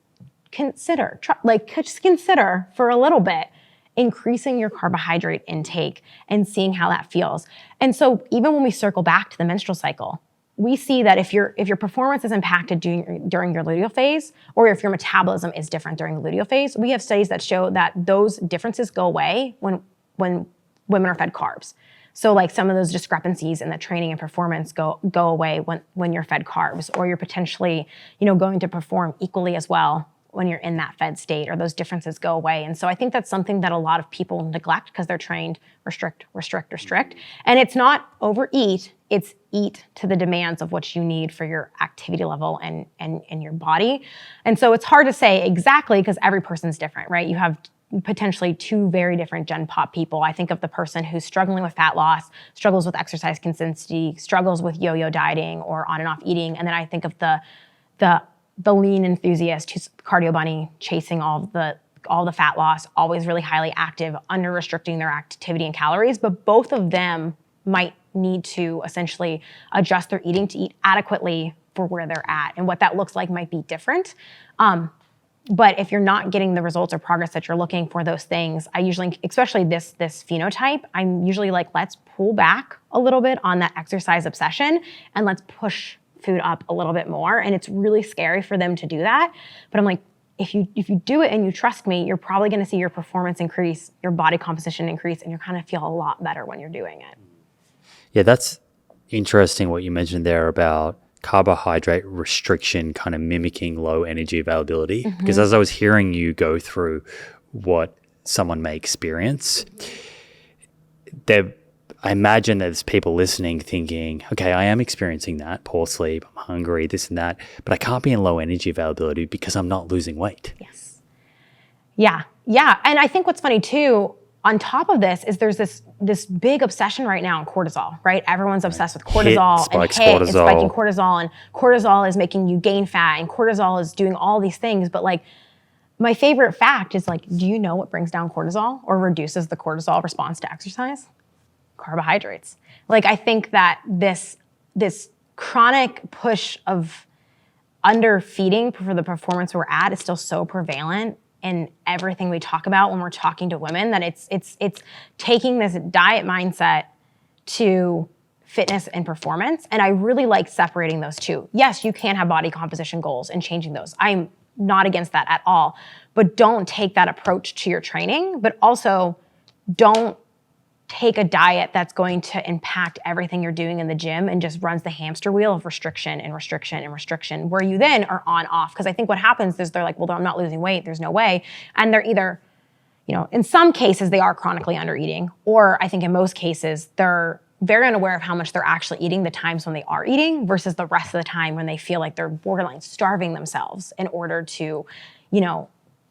just consider for a little bit increasing your carbohydrate intake and seeing how that feels. And so even when we circle back to the menstrual cycle, we see that if your performance is impacted during your luteal phase, or if your metabolism is different during the luteal phase, we have studies that show that those differences go away when women are fed carbs. So like some of those discrepancies in the training and performance go away when you're fed carbs, or you're potentially, going to perform equally as well when you're in that fed state, or those differences go away. And so I think that's something that a lot of people neglect because they're trained restrict, restrict, restrict. And it's not overeat, it's eat to the demands of what you need for your activity level and your body. And so it's hard to say exactly because every person's different, right? You have potentially two very different gen pop people. I think of the person who's struggling with fat loss, struggles with exercise consistency, struggles with yo-yo dieting or on and off eating. And then I think of the lean enthusiast who's cardio bunny, chasing all the fat loss, always really highly active, under restricting their activity and calories. But both of them might need to essentially adjust their eating to eat adequately for where they're at. And what that looks like might be different. But if you're not getting the results or progress that you're looking for those things, I usually, especially this phenotype, I'm usually like, let's pull back a little bit on that exercise obsession and let's push food up a little bit more. And it's really scary for them to do that. But I'm like, if you do it and you trust me, you're probably going to see your performance increase, your body composition increase, and you're kind of feel a lot better when you're doing it. Yeah, that's interesting what you mentioned there about carbohydrate restriction kind of mimicking low energy availability. Mm-hmm. Because as I was hearing you go through what someone may experience, I imagine there's people listening thinking, okay, I am experiencing that, poor sleep, I'm hungry, this and that, but I can't be in low energy availability because I'm not losing weight. Yes. Yeah. And I think what's funny too, on top of this, is there's this big obsession right now on cortisol, right? Everyone's obsessed with cortisol and it's spiking cortisol, and cortisol is making you gain fat, and cortisol is doing all these things. But like, my favorite fact is like, do you know what brings down cortisol or reduces the cortisol response to exercise? Carbohydrates. Like, I think that this chronic push of underfeeding for the performance we're at is still so prevalent in everything we talk about when we're talking to women, that it's taking this diet mindset to fitness and performance. And I really like separating those two. Yes, you can have body composition goals and changing those. I'm not against that at all, but don't take that approach to your training, but also don't take a diet that's going to impact everything you're doing in the gym and just runs the hamster wheel of restriction and restriction and restriction, where you then are on off. Because I think what happens is they're like, well, I'm not losing weight, there's no way. And they're either, in some cases they are chronically under eating, or I think in most cases they're very unaware of how much they're actually eating the times when they are eating versus the rest of the time when they feel like they're borderline starving themselves in order to,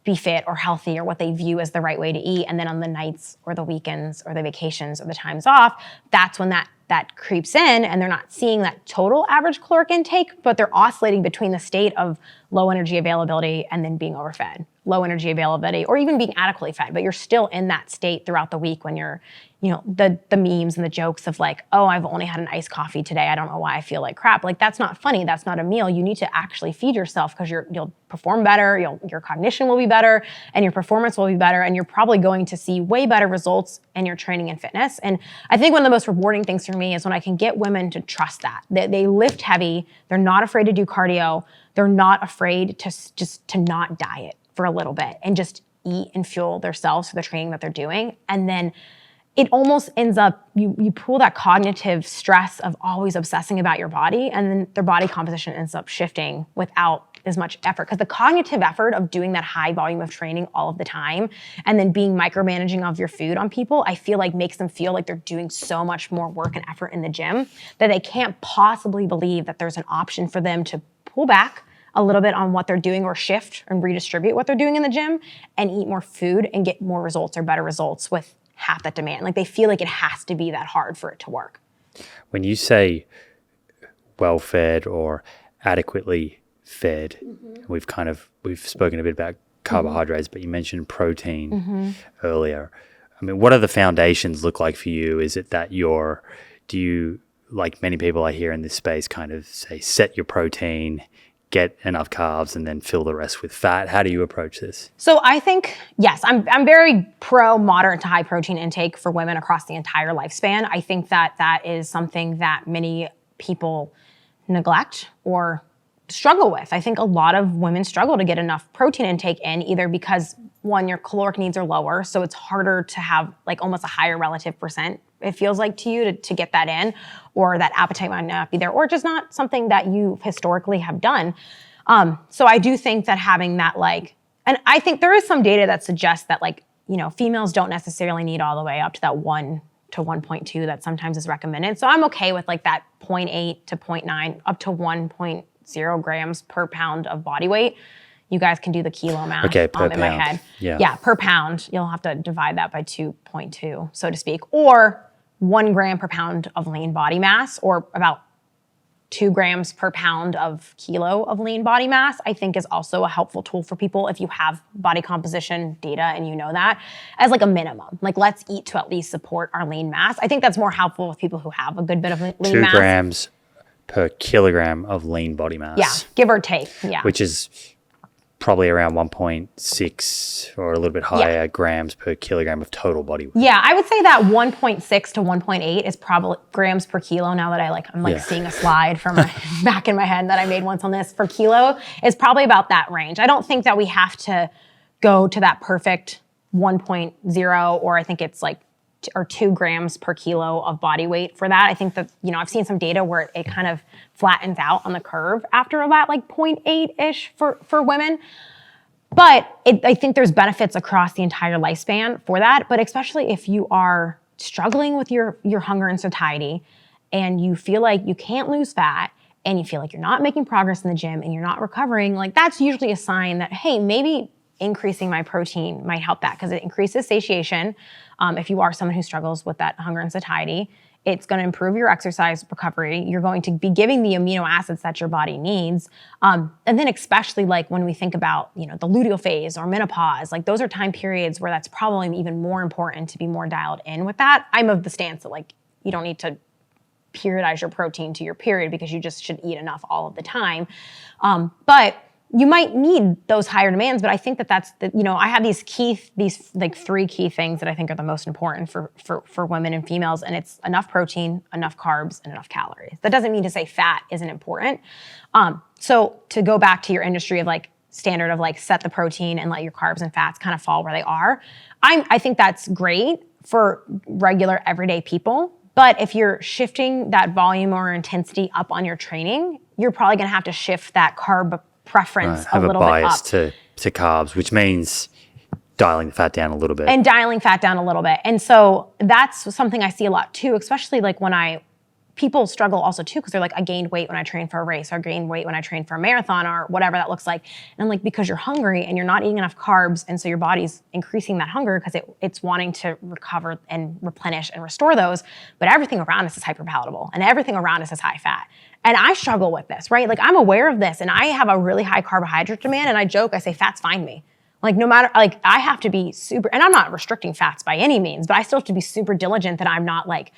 be fit or healthy or what they view as the right way to eat. And then on the nights or the weekends or the vacations or the times off, that's when that creeps in, and they're not seeing that total average caloric intake, but they're oscillating between the state of low energy availability and then being overfed. low energy availability or even being adequately fed, but you're still in that state throughout the week when you're, the memes and the jokes of like, oh, I've only had an iced coffee today. I don't know why I feel like crap. Like that's not funny. That's not a meal. You need to actually feed yourself because you'll perform better. Your cognition will be better and your performance will be better. And you're probably going to see way better results in your training and fitness. And I think one of the most rewarding things for me is when I can get women to trust that. They lift heavy. They're not afraid to do cardio. They're not afraid to not diet for a little bit and just eat and fuel themselves for the training that they're doing. And then it almost ends up, you pull that cognitive stress of always obsessing about your body, and then their body composition ends up shifting without as much effort. Because the cognitive effort of doing that high volume of training all of the time and then being micromanaging of your food on people, I feel like makes them feel like they're doing so much more work and effort in the gym that they can't possibly believe that there's an option for them to pull back a little bit on what they're doing or shift and redistribute what they're doing in the gym and eat more food and get more results or better results with half that demand. Like they feel like it has to be that hard for it to work. When you say well-fed or adequately fed, we've spoken a bit about carbohydrates, but you mentioned protein earlier. I mean, what do the foundations look like for you? Is it that do you, like many people I hear in this space, kind of say, set your protein, get enough carbs, and then fill the rest with fat? How do you approach this? So I think, yes, I'm very pro moderate to high protein intake for women across the entire lifespan. I think that is something that many people neglect or struggle with. I think a lot of women struggle to get enough protein intake in, either because one, your caloric needs are lower, so it's harder to have like almost a higher relative percent, it feels like to you to get that in, or that appetite might not be there, or just not something that you historically have done. So I do think that having that and I think there is some data that suggests that females don't necessarily need all the way up to that 1 to 1.2 that sometimes is recommended. So I'm okay with like that 0.8 to 0.9 up to 1.0 grams per pound of body weight. You guys can do the kilo math per in pound. my head. Yeah, per pound. You'll have to divide that by 2.2, so to speak, or 1 gram per pound of lean body mass, or about 2 grams per pound of kilo of lean body mass, I think is also a helpful tool for people if you have body composition data and you know that as like a minimum. Like, let's eat to at least support our lean mass. I think that's more helpful with people who have a good bit of lean mass. 2 grams per kilogram of lean body mass. Yeah, give or take. Yeah. Which is probably around 1.6 or a little bit higher grams per kilogram of total body weight. Yeah, I would say that 1.6 to 1.8 is probably grams per kilo. Now that I'm seeing a slide from my back in my head that I made once on this for kilo, is probably about that range. I don't think that we have to go to that perfect 1.0, or I think it's like 2 grams per kilo of body weight for that. I think that, I've seen some data where it kind of flattens out on the curve after about like 0.8-ish for women. But I think there's benefits across the entire lifespan for that. But especially if you are struggling with your hunger and satiety and you feel like you can't lose fat and you feel like you're not making progress in the gym and you're not recovering, like that's usually a sign that, hey, maybe increasing my protein might help that, because it increases satiation. If you are someone who struggles with that hunger and satiety, it's going to improve your exercise recovery. You're going to be giving the amino acids that your body needs. And then especially like when we think about, the luteal phase or menopause, like those are time periods where that's probably even more important to be more dialed in with that. I'm of the stance that like, you don't need to periodize your protein to your period, because you just should eat enough all of the time. But you might need those higher demands, but I think that's I have these like 3 key things that I think are the most important for women and females, and it's enough protein, enough carbs, and enough calories. That doesn't mean to say fat isn't important. So to go back to your industry of like standard of like set the protein and let your carbs and fats kind of fall where they are, I think that's great for regular everyday people. But if you're shifting that volume or intensity up on your training, you're probably going to have to shift that carb preference a little bit up. Have a bias to carbs, which means dialing the fat down a little bit. And so that's something I see a lot too, especially like when people struggle also too, because they're like, I gained weight when I trained for a race, or I gained weight when I trained for a marathon, or whatever that looks like. And I'm like, because you're hungry and you're not eating enough carbs, and so your body's increasing that hunger because it's wanting to recover and replenish and restore those. But everything around us is hyperpalatable, and everything around us is high fat. And I struggle with this, right? Like, I'm aware of this, and I have a really high carbohydrate demand, and I joke, I say, fats find me. Like no matter, like I have to be super, and I'm not restricting fats by any means, but I still have to be super diligent that I'm not like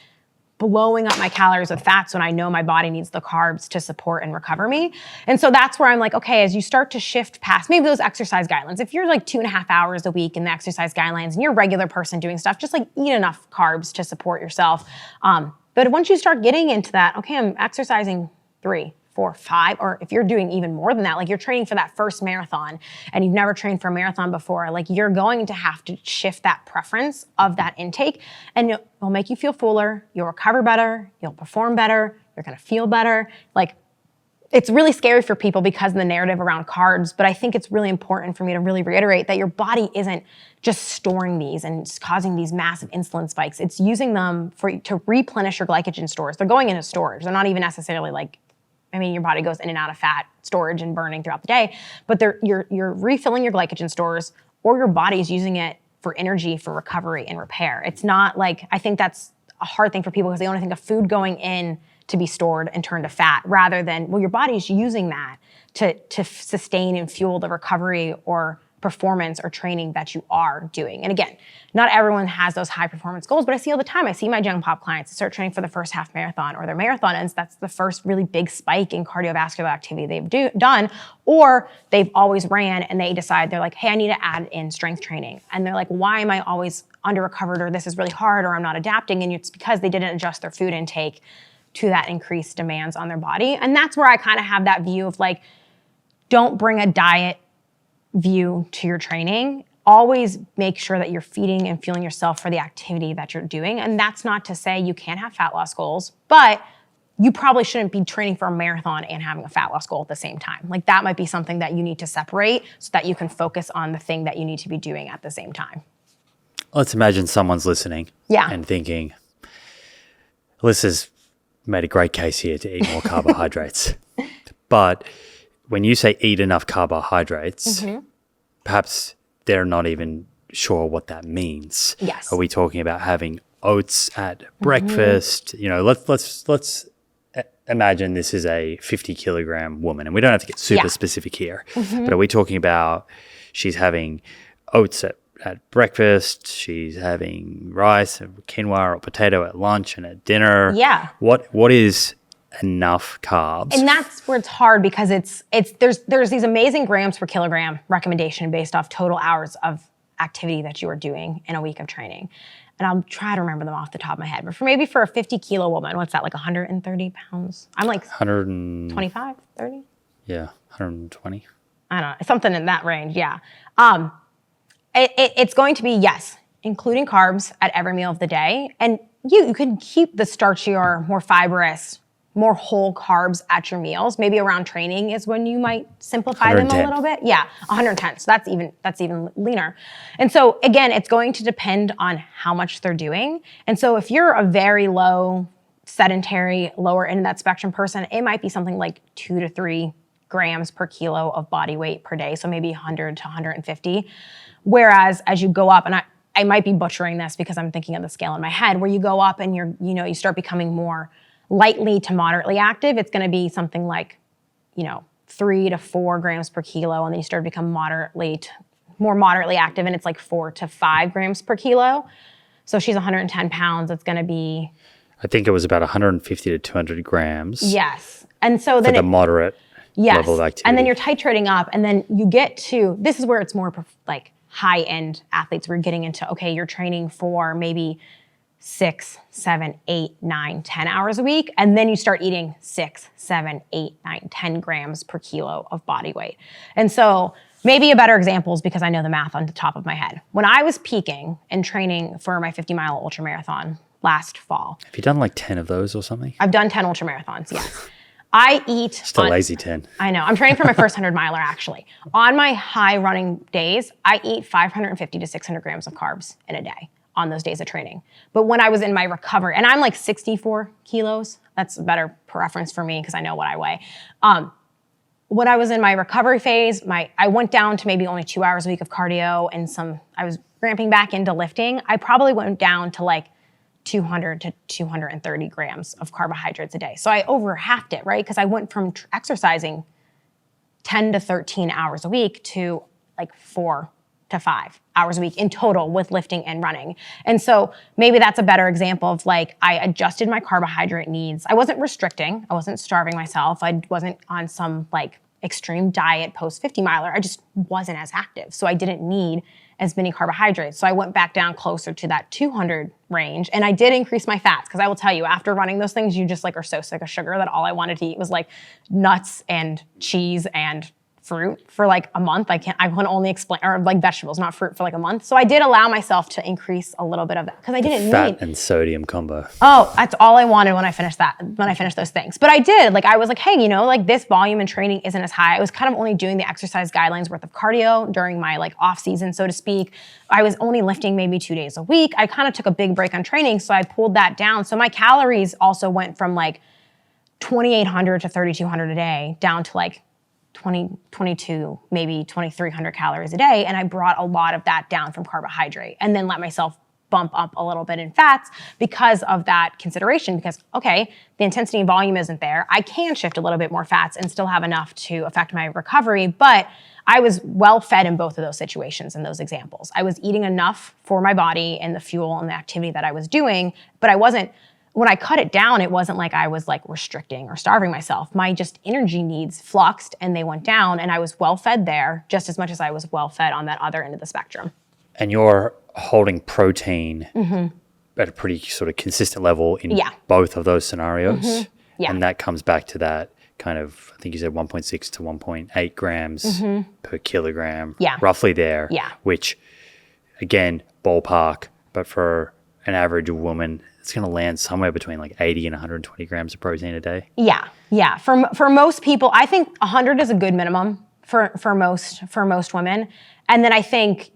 blowing up my calories with fats when I know my body needs the carbs to support and recover me. And so that's where I'm like, okay, as you start to shift past maybe those exercise guidelines, if you're like 2.5 hours a week in the exercise guidelines and you're a regular person doing stuff, just like eat enough carbs to support yourself. But once you start getting into that, okay, I'm exercising 3, 4, 5, or if you're doing even more than that, like you're training for that first marathon and you've never trained for a marathon before, like you're going to have to shift that preference of that intake, and it'll make you feel fuller, you'll recover better, you'll perform better, you're gonna feel better. Like it's really scary for people because of the narrative around carbs, but I think it's really important for me to really reiterate that your body isn't just storing these and causing these massive insulin spikes. It's using them to replenish your glycogen stores. They're going into storage. They're not even necessarily like, I mean, your body goes in and out of fat storage and burning throughout the day, but you're refilling your glycogen stores, or your body's using it for energy, for recovery and repair. It's not like, I think that's a hard thing for people because they only think of food going in to be stored and turned to fat, rather than, well, your body's using that to sustain and fuel the recovery or performance or training that you are doing. And again, not everyone has those high performance goals, but I see all the time. I see my Gen Pop clients start training for the first half marathon or their marathon ends. That's the first really big spike in cardiovascular activity they've done, or they've always ran and they decide they're like, hey, I need to add in strength training. And they're like, why am I always under recovered, or this is really hard, or I'm not adapting? And it's because they didn't adjust their food intake to that increased demands on their body. And that's where I kind of have that view of like, don't bring a diet view to your training. Always make sure that you're feeding and fueling yourself for the activity that you're doing. And that's not to say you can't have fat loss goals, but you probably shouldn't be training for a marathon and having a fat loss goal at the same time. Like that might be something that you need to separate so that you can focus on the thing that you need to be doing at the same time. Let's imagine someone's listening and thinking, Alyssa's made a great case here to eat more carbohydrates. But when you say eat enough carbohydrates, perhaps they're not even sure what that means. Yes. Are we talking about having oats at breakfast? You know, let's imagine this is a 50 kilogram woman, and we don't have to get super specific here, but are we talking about she's having oats at breakfast, she's having rice and quinoa or potato at lunch and at dinner? Yeah. What is enough carbs? And that's where it's hard, because there's these amazing grams per kilogram recommendation based off total hours of activity that you are doing in a week of training. And I'll try to remember them off the top of my head. But for a 50 kilo woman, what's that, like 130 pounds? I'm like 125, 30? Yeah, 120. I don't know, something in that range, yeah. It's going to be, yes, including carbs at every meal of the day. And you can keep the starchier, more fibrous, more whole carbs at your meals. Maybe around training is when you might simplify them a little bit. Yeah, 110. So that's even leaner. And so again, it's going to depend on how much they're doing. And so if you're a very low sedentary, lower end of that spectrum person, it might be something like 2 to 3 grams per kilo of body weight per day. So maybe 100 to 150. Whereas as you go up, and I might be butchering this because I'm thinking of the scale in my head, where you go up and you start becoming more lightly to moderately active, it's going to be something like, 3 to 4 grams per kilo. And then you start to become more moderately active, and it's like 4 to 5 grams per kilo. So if she's 110 pounds, it's going to be, I think it was about 150 to 200 grams. Yes. And so then for the moderate level of activity. And then you're titrating up, and then you get to, this is where it's more like high-end athletes. We're getting into, okay, you're training for maybe 6, 7, 8, 9, 10 hours a week. And then you start eating 6, 7, 8, 9, 10 grams per kilo of body weight. And so maybe a better example is because I know the math on the top of my head. When I was peaking and training for my 50-mile ultra marathon last fall. Have you done like 10 of those or something? I've done 10 ultra marathons, yes. I eat. Just a lazy 10. I know. I'm training for my first 100 miler, actually. On my high running days, I eat 550 to 600 grams of carbs in a day on those days of training. But when I was in my recovery, and I'm like 64 kilos, that's a better reference for me because I know what I weigh. When I was in my recovery phase, I went down to maybe only 2 hours a week of cardio and I was ramping back into lifting. I probably went down to like 200 to 230 grams of carbohydrates a day. So I over halved it, right? Because I went from exercising 10 to 13 hours a week to like 4 to 5 hours a week in total with lifting and running. And so maybe that's a better example of like, I adjusted my carbohydrate needs. I wasn't restricting. I wasn't starving myself. I wasn't on some like extreme diet post 50 miler. I just wasn't as active. So I didn't need as many carbohydrates. So I went back down closer to that 200 range. And I did increase my fats because I will tell you, after running those things, you just like are so sick of sugar that all I wanted to eat was like nuts and cheese and fruit for like a month. I can only explain, or like vegetables, not fruit, for like a month. So I did allow myself to increase a little bit of that because I didn't Fat need and sodium combo. Oh, that's all I wanted when I finished those things. But I did, like, I was like, hey, like this volume and training isn't as high. I was kind of only doing the exercise guidelines worth of cardio during my like off season, so to speak. I was only lifting maybe 2 days a week. I kind of took a big break on training, so I pulled that down. So my calories also went from like 2,800 to 3,200 a day down to like 22, maybe 2,300 calories a day. And I brought a lot of that down from carbohydrate and then let myself bump up a little bit in fats because of that consideration. Because, okay, the intensity and volume isn't there. I can shift a little bit more fats and still have enough to affect my recovery. But I was well fed in both of those situations and those examples. I was eating enough for my body and the fuel and the activity that I was doing, but I wasn't, when I cut it down, it wasn't like I was like restricting or starving myself. My just energy needs fluxed and they went down, and I was well fed there just as much as I was well fed on that other end of the spectrum. And you're holding protein at a pretty sort of consistent level in both of those scenarios. Yeah. And that comes back to that kind of, I think you said 1.6 to 1.8 grams per kilogram, roughly there, which again, ballpark, but for an average woman, it's going to land somewhere between like 80 and 120 grams of protein a day. Yeah. For most people, I think 100 is a good minimum for most women. And then I think,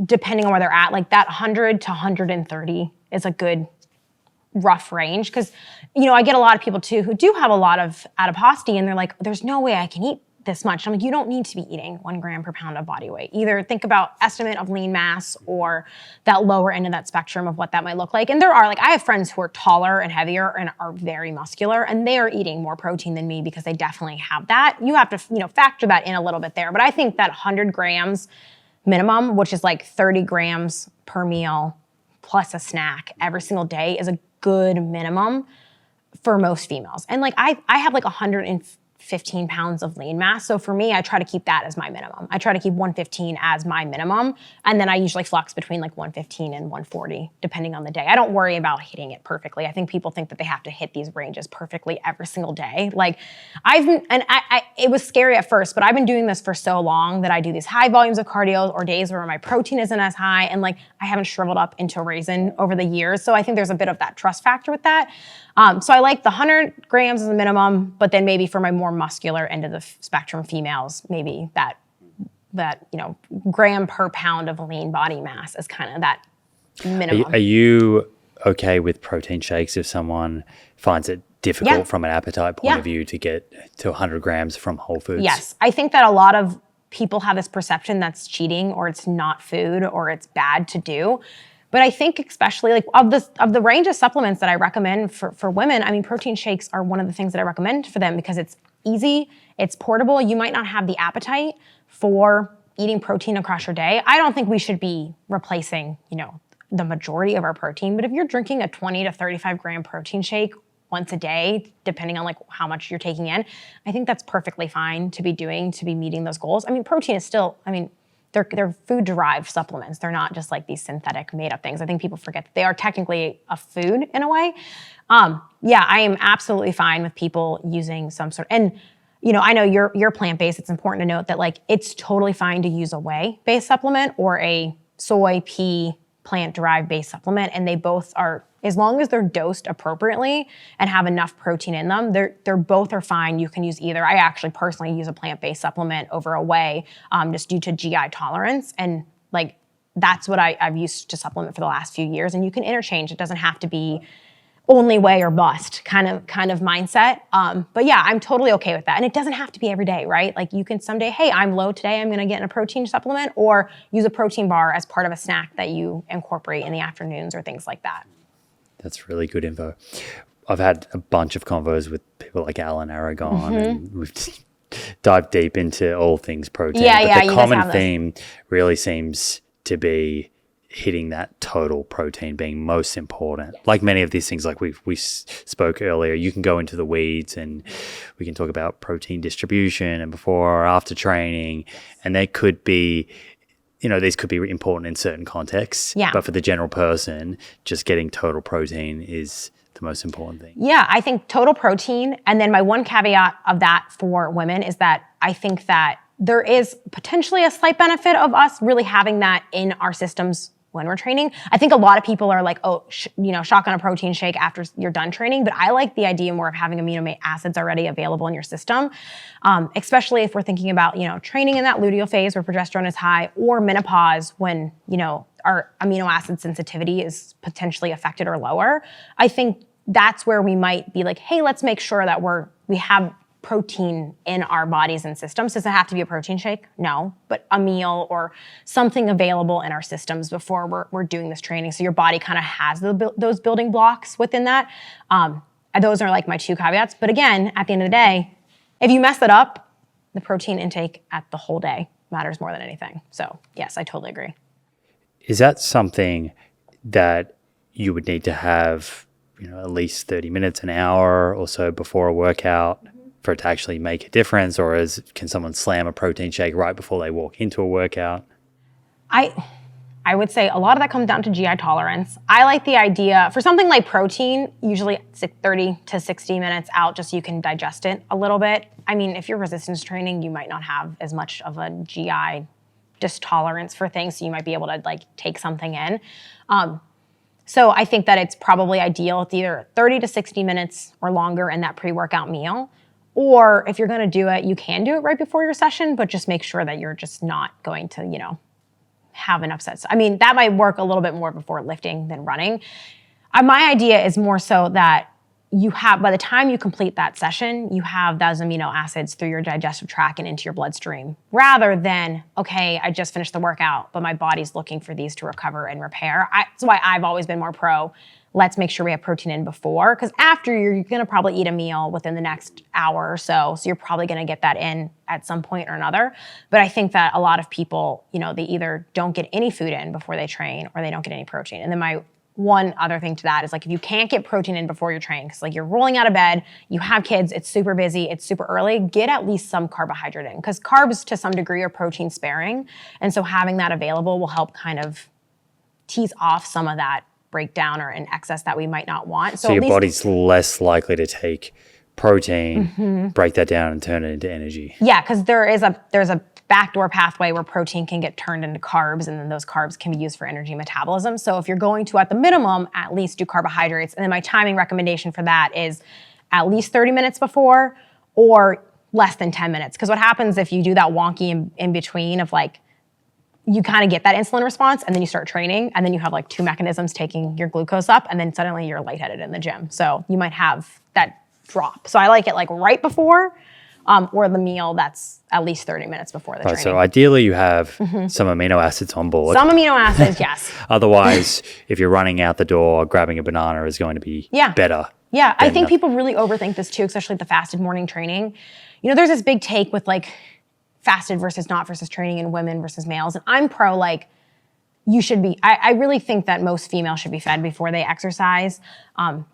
depending on where they're at, like that 100 to 130 is a good rough range. Because, I get a lot of people too who do have a lot of adiposity, and they're like, there's no way I can eat this much. I'm like, you don't need to be eating 1 gram per pound of body weight. Either think about estimate of lean mass or that lower end of that spectrum of what that might look like. And there are, like, I have friends who are taller and heavier and are very muscular, and they are eating more protein than me because they definitely have that. You have to, factor that in a little bit there. But I think that 100 grams minimum, which is like 30 grams per meal plus a snack every single day, is a good minimum for most females. And like I have like 115 pounds of lean mass. So for me, I try to keep that as my minimum. I try to keep 115 as my minimum. And then I usually flux between like 115 and 140, depending on the day. I don't worry about hitting it perfectly. I think people think that they have to hit these ranges perfectly every single day. Like it was scary at first, but I've been doing this for so long that I do these high volumes of cardio or days where my protein isn't as high. And like, I haven't shriveled up into a raisin over the years. So I think there's a bit of that trust factor with that. So I like the 100 grams as a minimum, but then maybe for my more muscular end of the spectrum females, maybe that gram per pound of lean body mass is kind of that minimum. Are you okay with protein shakes if someone finds it difficult from an appetite point of view to get to 100 grams from Whole Foods? Yes. I think that a lot of people have this perception that's cheating or it's not food or it's bad to do. But I think especially like of the range of supplements that I recommend for women, I mean, protein shakes are one of the things that I recommend for them because it's easy, it's portable. You might not have the appetite for eating protein across your day. I don't think we should be replacing, the majority of our protein. But if you're drinking a 20 to 35 gram protein shake once a day, depending on like how much you're taking in, I think that's perfectly fine to be doing, to be meeting those goals. I mean, protein is still, they're food-derived supplements. They're not just like these synthetic made-up things. I think people forget that they are technically a food in a way. I am absolutely fine with people using some sort. And I know you're plant-based. It's important to note that like it's totally fine to use a whey-based supplement or a soy, pea, plant-derived based supplement, and they both are, as long as they're dosed appropriately and have enough protein in them, they're both are fine. You can use either. I actually personally use a plant-based supplement over a whey just due to GI tolerance, and like that's what I've used to supplement for the last few years. And you can interchange. It doesn't have to be only whey or bust kind of mindset. But yeah, I'm totally okay with that. And it doesn't have to be every day, right? Like you can someday, hey, I'm low today, I'm gonna get in a protein supplement, or use a protein bar as part of a snack that you incorporate in the afternoons or things like that. That's really good info. I've had a bunch of convos with people like Alan Aragon, and we've dive deep into all things protein. Yeah, but the you guys common have this. theme really seems to be hitting that total protein being most important. Like many of these things, like we spoke earlier, you can go into the weeds and we can talk about protein distribution and before or after training, and they could be, these could be important in certain contexts. Yeah. But for the general person, just getting total protein is the most important thing. Yeah, I think total protein. And then my one caveat of that for women is that I think that there is potentially a slight benefit of us really having that in our systems when we're training. I think a lot of people are like, shotgun a protein shake after you're done training. But I like the idea more of having amino acids already available in your system, especially if we're thinking about, training in that luteal phase where progesterone is high, or menopause when, our amino acid sensitivity is potentially affected or lower. I think that's where we might be like, hey, let's make sure that we have protein in our bodies and systems. Does it have to be a protein shake? No, but a meal or something available in our systems before we're doing this training. So your body kind of has those building blocks within that. Those are like my two caveats. But again, at the end of the day, if you mess it up, the protein intake at the whole day matters more than anything. So yes, I totally agree. Is that something that you would need to have, at least 30 minutes, an hour or so before a workout for it to actually make a difference? Or can someone slam a protein shake right before they walk into a workout? I would say a lot of that comes down to GI tolerance. I like the idea for something like protein, usually it's 30 to 60 minutes out just so you can digest it a little bit. I mean, if you're resistance training, you might not have as much of a GI tolerance for things, so you might be able to take something in. So I think that it's probably ideal. It's either 30 to 60 minutes or longer in that pre-workout meal. Or if you're going to do it, you can do it right before your session, but just make sure that you're just not going to, have an upset. I mean, that might work a little bit more before lifting than running. My idea is more so that by the time you complete that session, you have those amino acids through your digestive tract and into your bloodstream, rather than, okay, I just finished the workout, but my body's looking for these to recover and repair. That's why I've always been more pro, let's make sure we have protein in before, because after you're going to probably eat a meal within the next hour or so you're probably going to get that in at some point or another. But I think that a lot of people, they either don't get any food in before they train or they don't get any protein. And then my one other thing to that is if you can't get protein in before you're training, because you're rolling out of bed, you have kids, it's super busy, it's super early, get at least some carbohydrate in, because carbs to some degree are protein sparing. And so having that available will help kind of tease off some of that breakdown or an excess that we might not want. So your body's less likely to take protein, break that down and turn it into energy. Yeah, because there's a backdoor pathway where protein can get turned into carbs, and then those carbs can be used for energy metabolism. So if you're going to, at the minimum, at least do carbohydrates, and then my timing recommendation for that is at least 30 minutes before or less than 10 minutes. Because what happens if you do that wonky in between of you kind of get that insulin response and then you start training and then you have two mechanisms taking your glucose up and then suddenly you're lightheaded in the gym. So you might have that drop. So I like it right before or the meal that's at least 30 minutes before the training. So ideally you have some amino acids on board. Some amino acids, yes. Otherwise, if you're running out the door, grabbing a banana is going to be better. Yeah, I think people really overthink this too, especially the fasted morning training. There's this big take with fasted versus not versus training in women versus males. And I'm pro you should be, I really think that most females should be fed before they exercise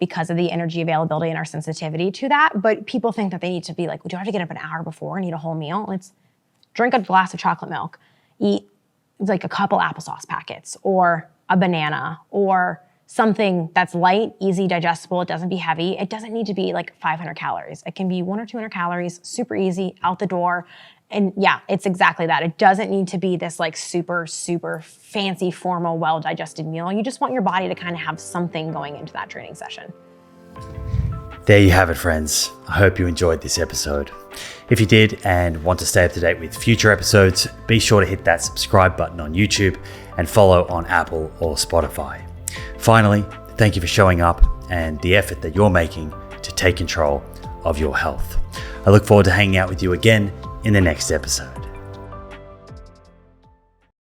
because of the energy availability and our sensitivity to that. But people think that they need to be do I have to get up an hour before and eat a whole meal? Let's drink a glass of chocolate milk, eat a couple applesauce packets or a banana or something that's light, easy, digestible. It doesn't be heavy. It doesn't need to be 500 calories. It can be 100 or 200 calories, super easy, out the door. And yeah, it's exactly that. It doesn't need to be this super, super fancy, formal, well-digested meal. You just want your body to kind of have something going into that training session. There you have it, friends. I hope you enjoyed this episode. If you did and want to stay up to date with future episodes, be sure to hit that subscribe button on YouTube and follow on Apple or Spotify. Finally, thank you for showing up and the effort that you're making to take control of your health. I look forward to hanging out with you again in the next episode.